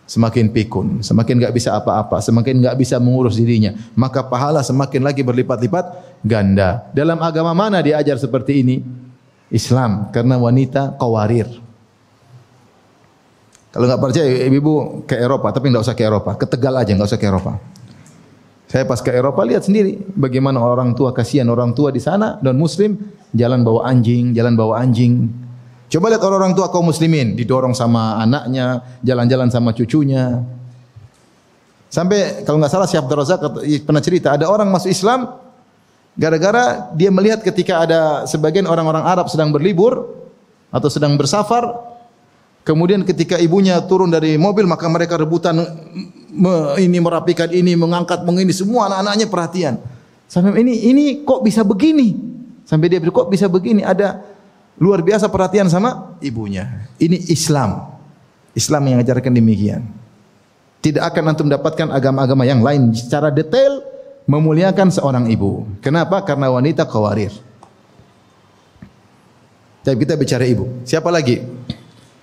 semakin pikun, semakin enggak bisa apa-apa, semakin enggak bisa mengurus dirinya, maka pahala semakin lagi berlipat-lipat ganda. Dalam agama mana diajar seperti ini? Islam karena wanita qawarir. Kalau nggak percaya, ibu ke Eropa, tapi nggak usah ke Eropa, ke Tegal aja, nggak usah ke Eropa. Saya pas ke Eropa lihat sendiri bagaimana orang tua, kasihan orang tua di sana non Muslim jalan bawa anjing, Coba lihat orang tua kaum muslimin didorong sama anaknya, jalan-jalan sama cucunya. Sampai kalau nggak salah Syekh Abdul Razak pernah cerita ada orang masuk Islam gara-gara dia melihat ketika ada sebagian orang-orang Arab sedang berlibur atau sedang bersafar, kemudian ketika ibunya turun dari mobil maka mereka rebutan merapikan ini, mengangkat mengini, semua anak-anaknya perhatian. Sampai ini kok bisa begini? Sampai dia kok bisa begini? Ada luar biasa perhatian sama ibunya. Ini Islam. Islam yang mengajarkan demikian. Tidak akan antum dapatkan agama-agama yang lain secara detail memuliakan seorang ibu. Kenapa? Karena wanita qawarir. Tapi kita bicara ibu. Siapa lagi?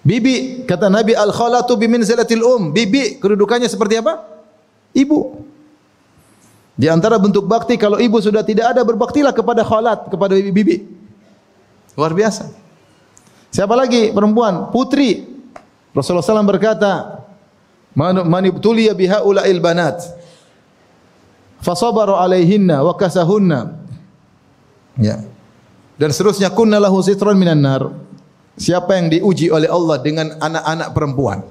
Bibi, kata Nabi, al-khalatu biminzilatil Bibi kedudukannya seperti apa? Ibu. Di antara bentuk bakti kalau ibu sudah tidak ada, berbaktilah kepada khalat, kepada bibi. Luar biasa. Siapa lagi? Perempuan, putri. Rasulullah SAW berkata, "Man ibtuliya bihaula'il banat, fasabaru 'alaihinna wa kasahunna." Ya. Dan seterusnya, kunna lahu sitran minan nar. Siapa yang diuji oleh Allah dengan anak-anak perempuan,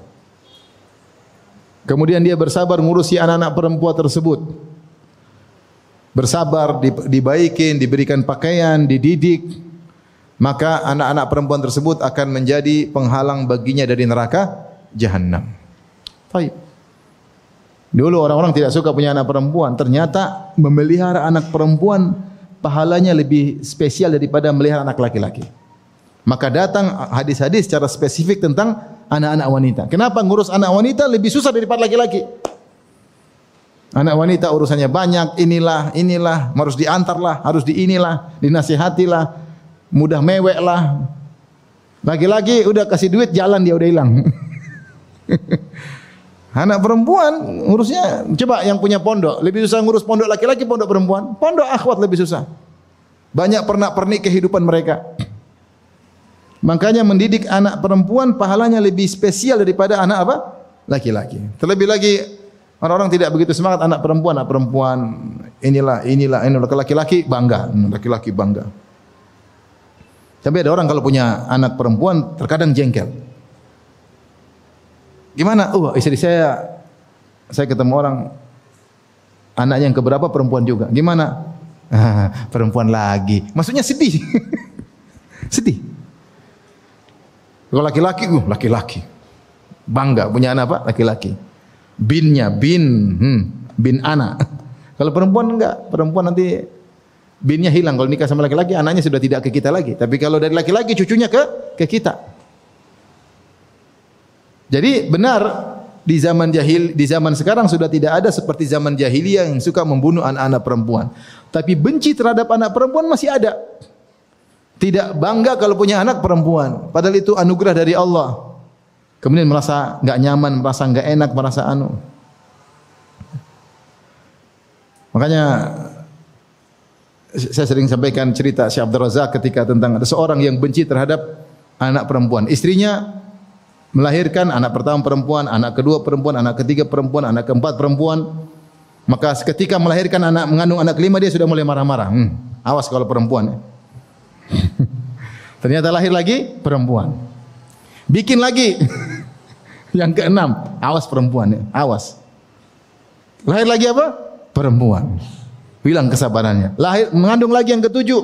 kemudian dia bersabar ngurusi anak-anak perempuan tersebut, bersabar, dibaikin, diberikan pakaian, dididik, maka anak-anak perempuan tersebut akan menjadi penghalang baginya dari neraka Jahannam. Baik. Dulu orang-orang tidak suka punya anak perempuan, ternyata memelihara anak perempuan pahalanya lebih spesial daripada melihara anak laki-laki. Maka datang hadis-hadis secara spesifik tentang anak-anak wanita. Kenapa ngurus anak wanita lebih susah daripada laki-laki? Anak wanita urusannya banyak, inilah, harus diantarlah, harus dinasihatilah, mudah mewek lah. Laki-laki udah kasih duit jalan dia udah hilang. Anak perempuan ngurusnya, coba yang punya pondok, lebih susah ngurus pondok laki-laki, pondok perempuan. Pondok akhwat lebih susah. Banyak pernak-pernik kehidupan mereka. Makanya mendidik anak perempuan pahalanya lebih spesial daripada anak apa? Laki-laki. Terlebih lagi orang-orang tidak begitu semangat anak perempuan inilah laki-laki bangga, Tapi ada orang kalau punya anak perempuan terkadang jengkel. Gimana? Istri saya ketemu orang anaknya yang keberapa perempuan juga. Gimana? Perempuan lagi. Maksudnya sedih. Sedih. Kalau laki-laki bangga punya anak apa? Laki-laki. Bin anak. Kalau perempuan enggak, perempuan nanti binnya hilang. Kalau nikah sama laki-laki, anaknya sudah tidak ke kita lagi. Tapi kalau dari laki-laki, cucunya ke kita. Jadi benar di zaman sekarang sudah tidak ada seperti zaman jahiliyah yang suka membunuh anak-anak perempuan. Tapi benci terhadap anak perempuan masih ada. Tidak bangga kalau punya anak perempuan, padahal itu anugerah dari Allah. Kemudian merasa enggak nyaman, merasa enggak enak, merasa Makanya saya sering sampaikan cerita Syekh Abdul Razak ketika tentang ada seorang yang benci terhadap anak perempuan. Istrinya melahirkan anak pertama perempuan, anak kedua perempuan, anak ketiga perempuan, anak keempat perempuan. Maka ketika melahirkan mengandung anak kelima dia sudah mulai marah-marah. Awas kalau perempuan. Ternyata lahir lagi perempuan. Bikin lagi yang keenam, awas perempuan, awas. Lahir lagi apa? Perempuan. Hilang kesabarannya. Lahir mengandung lagi yang ketujuh.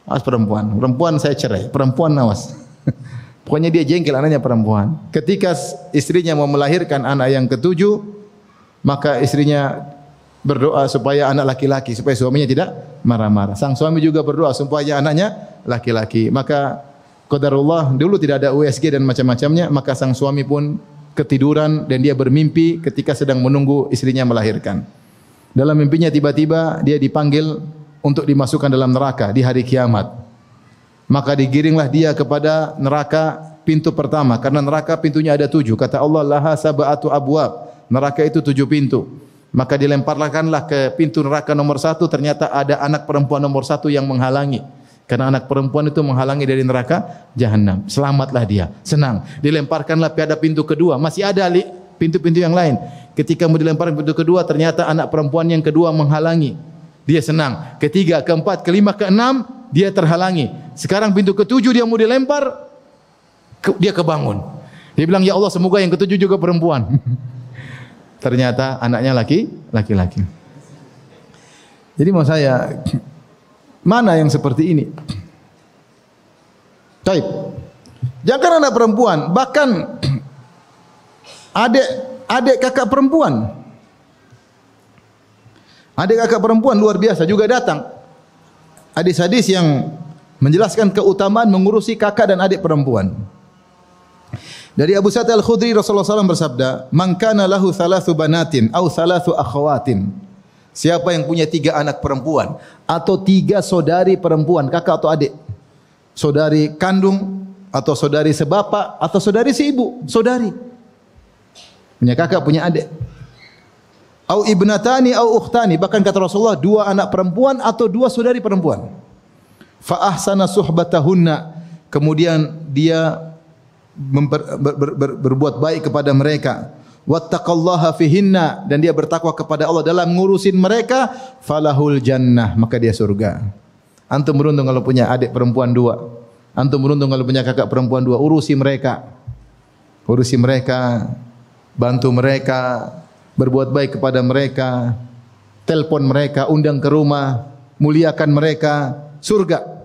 Awas perempuan. Perempuan saya cerai. Perempuan awas. Pokoknya dia jengkel anaknya perempuan. Ketika istrinya mau melahirkan anak yang ketujuh, maka istrinya berdoa supaya anak laki-laki, supaya suaminya tidak marah-marah. Sang suami juga berdoa supaya anaknya laki-laki. Maka qadarullah, dulu tidak ada USG dan macam-macamnya, maka sang suami pun ketiduran dan dia bermimpi ketika sedang menunggu istrinya melahirkan. Dalam mimpinya tiba-tiba dia dipanggil untuk dimasukkan dalam neraka di hari kiamat. Maka digiringlah dia kepada neraka pintu pertama, karena neraka pintunya ada 7. Kata Allah, laha sab'atu abwab. Neraka itu 7 pintu. Maka dilemparkanlah ke pintu neraka nomor 1, ternyata ada anak perempuan nomor 1 yang menghalangi. Karena anak perempuan itu menghalangi dari neraka jahanam. Selamatlah dia, senang. Dilemparkanlah pada pintu kedua, masih ada pintu-pintu yang lain. Ketika mau dilemparkan pintu kedua, ternyata anak perempuan yang kedua menghalangi. Dia senang. Ketiga, keempat, kelima, keenam, dia terhalangi. Sekarang pintu ketujuh dia mau dilempar, dia kebangun. Dia bilang, ya Allah, semoga yang ketujuh juga perempuan. Ternyata anaknya laki-laki. Jadi mau saya, mana yang seperti ini? Taib. Jangan anak perempuan, bahkan adik kakak perempuan. Adik kakak perempuan luar biasa juga datang. Hadis-hadis yang menjelaskan keutamaan mengurusi kakak dan adik perempuan. Dari Abu Sa'id Al-Khudri, Rasulullah SAW bersabda, "Man kana lahu thalathu banatin aw thalathu akhawatin." Siapa yang punya 3 anak perempuan atau 3 saudari perempuan, kakak atau adik, saudari kandung atau saudari sebapak atau saudari seibu, saudari. Punya kakak, punya adik. Au ibnatani au ukhtani, bahkan kata Rasulullah 2 anak perempuan atau 2 saudari perempuan. Fa ahsana suhbatahunna, kemudian dia berbuat baik kepada mereka. Wattaqallaha fihinna, dan dia bertakwa kepada Allah dalam ngurusin mereka, falahul jannah, maka dia surga. Antum beruntung kalau punya adik perempuan 2. Antum beruntung kalau punya kakak perempuan 2. Urusi mereka. Urusi mereka, bantu mereka, berbuat baik kepada mereka, telepon mereka, undang ke rumah, muliakan mereka, surga.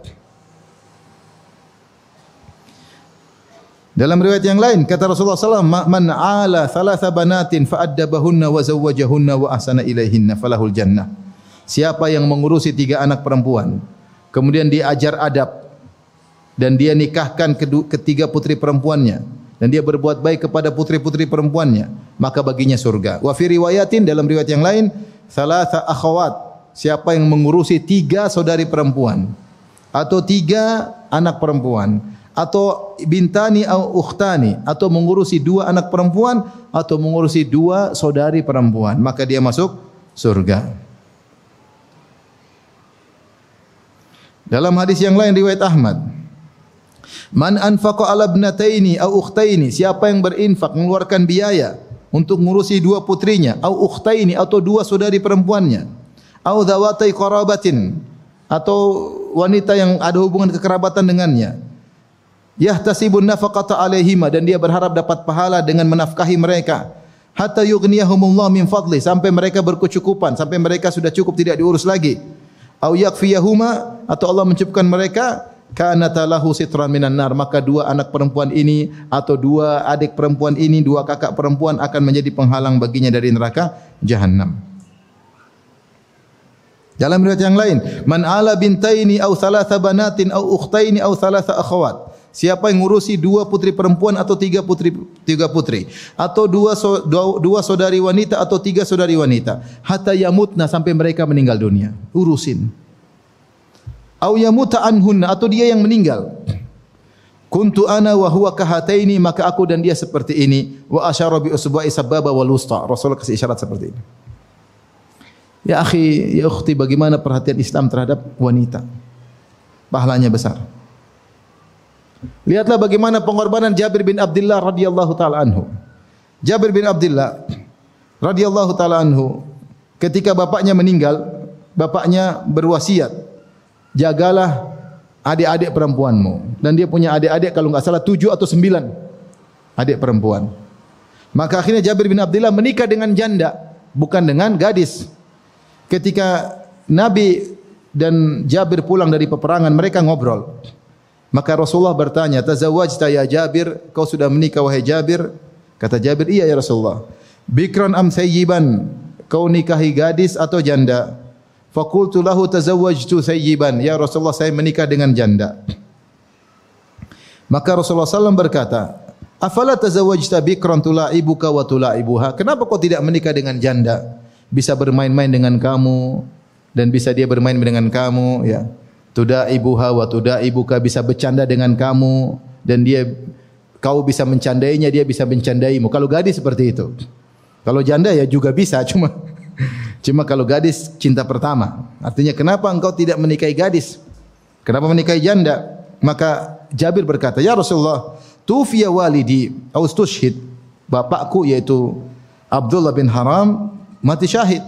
Dalam riwayat yang lain kata Rasulullah SAW, "Man 'ala thalatha banatin fa'addabahunna wa zawwajahunna wa ahsana ilaihinna falahul jannah." Siapa yang mengurusi 3 anak perempuan, kemudian dia ajar adab dan dia nikahkan ketiga putri perempuannya dan dia berbuat baik kepada putri-putri perempuannya, maka baginya surga. Wa fi riwayatin, dalam riwayat yang lain, thalatha akhawat. Siapa yang mengurusi 3 saudari perempuan atau 3 anak perempuan, atau bintani au ukhtani, atau mengurusi 2 anak perempuan atau mengurusi 2 saudari perempuan, maka dia masuk surga. Dalam hadis yang lain riwayat Ahmad, man anfaqa ala ibnataini au ukhtaini, siapa yang berinfak mengeluarkan biaya untuk mengurusi 2 putrinya, au ukhtaini, atau 2 saudari perempuannya, au dhawatai qarabatin, atau wanita yang ada hubungan kekerabatan dengannya, yahtasibun nafaqata alaihima, dan dia berharap dapat pahala dengan menafkahi mereka, hatta yughniyahumullah min fadli, sampai mereka berkecukupan, sampai mereka sudah cukup tidak diurus lagi, au yakfiyahuma, atau Allah mencukupkan mereka, kanata lahu sitran minan nar, maka 2 anak perempuan ini atau 2 adik perempuan ini, 2 kakak perempuan akan menjadi penghalang baginya dari neraka jahanam. Dalam riwayat yang lain, man ala bintaini aw thalatha banatin aw ukhtaini aw thalatha akhawat, siapa yang ngurusi 2 putri perempuan atau 3 putri atau 2 saudari wanita atau 3 saudari wanita, hatta yamutna, sampai mereka meninggal dunia, urusin. Au yamuta anhunna, atau dia yang meninggal. Kuntu ana wa huwa kahataini, maka aku dan dia seperti ini. Wa asyara bi usbu'i sababa wal wusta, Rasulullah kasih isyarat seperti ini. Ya akhi, ya ukhti, bagaimana perhatian Islam terhadap wanita? Pahalanya besar. Lihatlah bagaimana pengorbanan Jabir bin Abdullah radhiyallahu taala anhu. Jabir bin Abdullah radhiyallahu taala anhu, ketika bapaknya meninggal, bapaknya berwasiat, jagalah adik-adik perempuanmu. Dan dia punya adik-adik kalau enggak salah 7 atau 9 adik perempuan. Maka akhirnya Jabir bin Abdullah menikah dengan janda, bukan dengan gadis. Ketika Nabi dan Jabir pulang dari peperangan, mereka ngobrol. Maka Rasulullah bertanya, "Tazawwajta ya Jabir?" Kau sudah menikah wahai Jabir? Kata Jabir, "Iya ya Rasulullah." "Bikran am thayyiban?" Kau nikahi gadis atau janda? Faqultu lahu tazawwajtu thayyiban. Ya Rasulullah, saya menikah dengan janda. Maka Rasulullah SAW berkata, "Afala tazawwajta bikran tula'ibuka wa tula'ibuha?" Kenapa kau tidak menikah dengan janda? Bisa bermain-main dengan kamu dan bisa dia bermain dengan kamu, ya. Tudaibuha wa tudaibuka, bisa bercanda dengan kamu dan kau bisa mencandainya, dia bisa mencandaimu. Kalau gadis seperti itu. Kalau janda ya juga bisa, cuma kalau gadis cinta pertama. Artinya kenapa engkau tidak menikahi gadis? Kenapa menikahi janda? Maka Jabir berkata, "Ya Rasulullah, tufiya walidi aw istushhid." Bapakku yaitu Abdullah bin Haram mati syahid.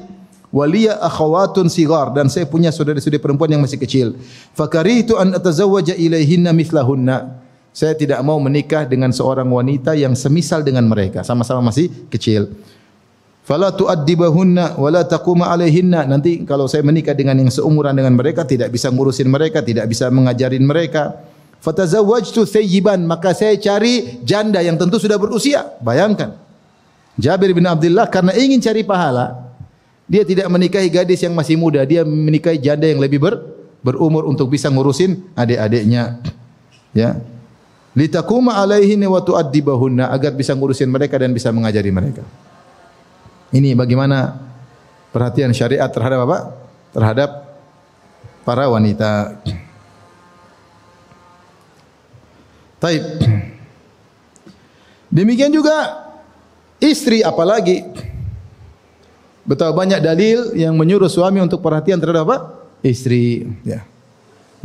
Waliya akhawatun sigar, dan saya punya saudara-saudari perempuan yang masih kecil. Fakaritu an atazawwaja ilaihinna mithlahunna. Saya tidak mau menikah dengan seorang wanita yang semisal dengan mereka, sama-sama masih kecil. Fala tu'addibahunna wala taquma alaihinna. Nanti kalau saya menikah dengan yang seumuran dengan mereka, tidak bisa ngurusin mereka, tidak bisa mengajarin mereka. Fatazawwajtu thayyiban, maka saya cari janda yang tentu sudah berusia. Bayangkan, Jabir bin Abdullah karena ingin cari pahala, dia tidak menikahi gadis yang masih muda, dia menikahi janda yang lebih berumur untuk bisa ngurusin adik-adiknya. Ya. Litakuma alaihinna wa tu'addibahunna, agar bisa ngurusin mereka dan bisa mengajari mereka. Ini bagaimana perhatian syariat terhadap apa? Terhadap para wanita. Taib. Demikian juga istri, apalagi betapa banyak dalil yang menyuruh suami untuk perhatian terhadap apa? Istri, ya.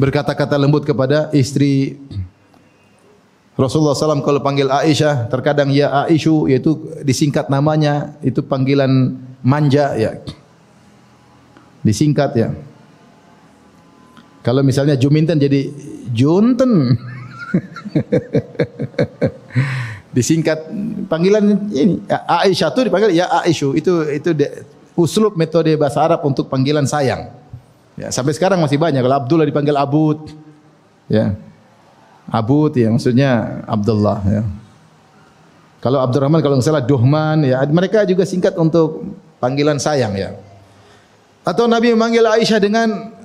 Berkata-kata lembut kepada istri. Rasulullah SAW kalau panggil Aisyah, terkadang ya Aisyu, yaitu disingkat namanya, itu panggilan manja, ya. Disingkat, ya. Kalau misalnya Juminten jadi Junten. Disingkat panggilan ini Aisyah itu dipanggil ya Aisyu, itu uslub metode bahasa Arab untuk panggilan sayang. Ya, sampai sekarang masih banyak. Kalau Abdullah dipanggil Abud, ya. Abud ya maksudnya Abdullah, ya. Kalau Abdurrahman kalau enggak salah Duhman, ya. Mereka juga singkat untuk panggilan sayang, ya. Atau Nabi memanggil Aisyah dengan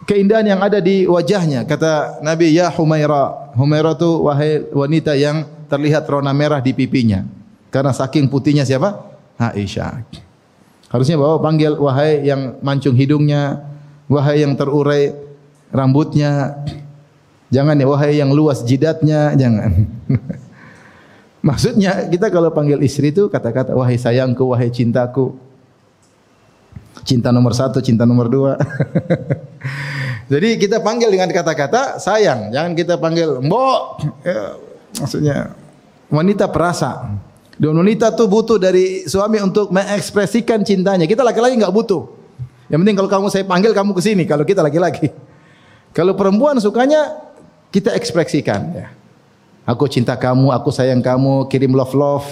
keindahan yang ada di wajahnya. Kata Nabi, ya Humaira. Humaira itu wahai wanita yang terlihat rona merah di pipinya. Karena saking putihnya siapa? Aisyah. Harusnya bawa panggil wahai yang mancung hidungnya, wahai yang terurai rambutnya. Jangan ya wahai yang luas jidatnya, jangan. Maksudnya kita kalau panggil istri itu kata-kata wahai sayangku, wahai cintaku. Cinta nomor 1, cinta nomor 2. Jadi kita panggil dengan kata-kata sayang, jangan kita panggil mbok. Ya, maksudnya wanita perasa. Dan wanita tuh butuh dari suami untuk mengekspresikan cintanya. Kita laki-laki enggak butuh. Yang penting kalau kamu saya panggil kamu ke sini, kalau kita laki-laki. Kalau perempuan sukanya kita ekspresikan, ya. Aku cinta kamu, aku sayang kamu, kirim love.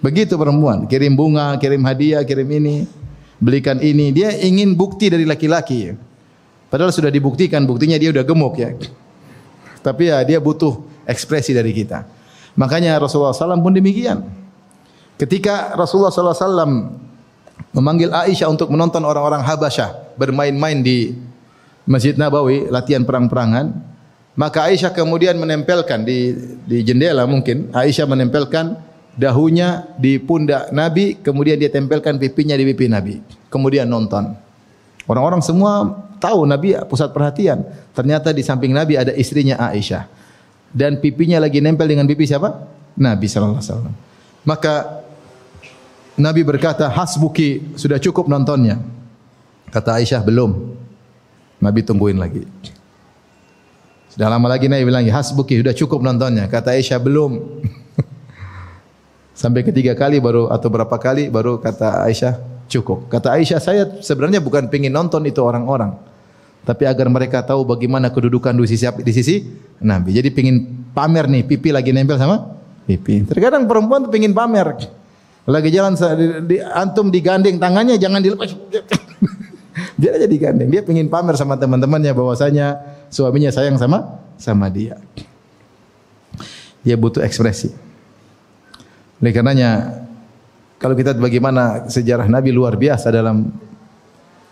Begitu perempuan, kirim bunga, kirim hadiah, kirim ini, belikan ini. Dia ingin bukti dari laki-laki. Padahal sudah dibuktikan, buktinya dia udah gemuk, ya. Tapi ya dia butuh ekspresi dari kita. Makanya Rasulullah SAW pun demikian. Ketika Rasulullah SAW memanggil Aisyah untuk menonton orang-orang Habasyah bermain-main di Masjid Nabawi, latihan perang-perangan, maka Aisyah kemudian menempelkan di jendela, mungkin Aisyah menempelkan dahunya di pundak Nabi, kemudian dia tempelkan pipinya di pipi Nabi, kemudian nonton. Orang-orang semua tahu Nabi pusat perhatian. Ternyata di samping Nabi ada istrinya Aisyah, dan pipinya lagi nempel dengan pipi siapa? Nabi sallallahu alaihi wasallam. Maka Nabi berkata, "Hasbuki, sudah cukup nontonnya." Kata Aisyah, "Belum." Nabi tungguin lagi. Sudah lama lagi Nabi bilang, "Hasbuki, sudah cukup nontonnya." Kata Aisyah, "Belum." Sampai ketiga kali baru atau berapa kali baru kata Aisyah, "Cukup." Kata Aisyah, "Saya sebenarnya bukan pengin nonton itu orang-orang, tapi agar mereka tahu bagaimana kedudukan di sisi Nabi. Jadi pengin pamer nih, pipi lagi nempel sama pipi." Terkadang perempuan tuh pengin pamer. Lagi jalan antum digandeng tangannya jangan dilepas. Dia aja digandeng. Dia pengin pamer sama teman-temannya bahwasanya suaminya sayang sama dia. Dia butuh ekspresi. Oleh karenanya kalau kita bagaimana sejarah Nabi luar biasa dalam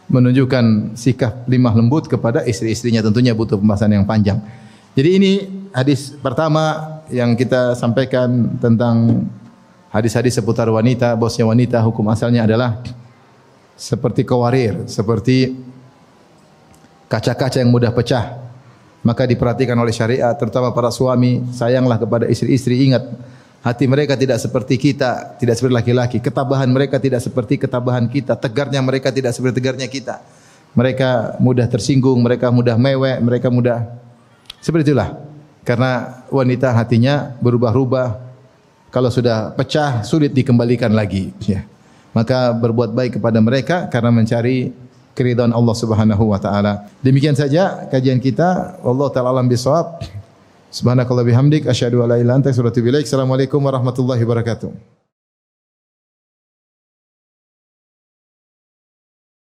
menunjukkan sikap lemah lembut kepada istri-istrinya, tentunya butuh pembahasan yang panjang. Jadi ini hadis pertama yang kita sampaikan tentang hadis-hadis seputar wanita. Bosnya wanita hukum asalnya adalah seperti kawarir, seperti kaca-kaca yang mudah pecah. Maka diperhatikan oleh syariat, terutama para suami, sayanglah kepada istri-istri. Ingat, hati mereka tidak seperti kita, tidak seperti laki-laki. Ketabahan mereka tidak seperti ketabahan kita. Tegarnya mereka tidak seperti tegarnya kita. mereka mudah tersinggung, mereka mudah mewek, mereka mudah seperti itulah. Karena wanita hatinya berubah-ubah. Kalau sudah pecah, sulit dikembalikan lagi. Ya. Maka berbuat baik kepada mereka karena mencari keridhaan Allah Subhanahu wa taala. Demikian saja kajian kita. Wallahu taala alam bisawab. Subhanakallah bihamdik asyhadu an la ilaha illa anta astaghfiruka wa atubu ilaik. Assalamualaikum warahmatullahi wabarakatuh.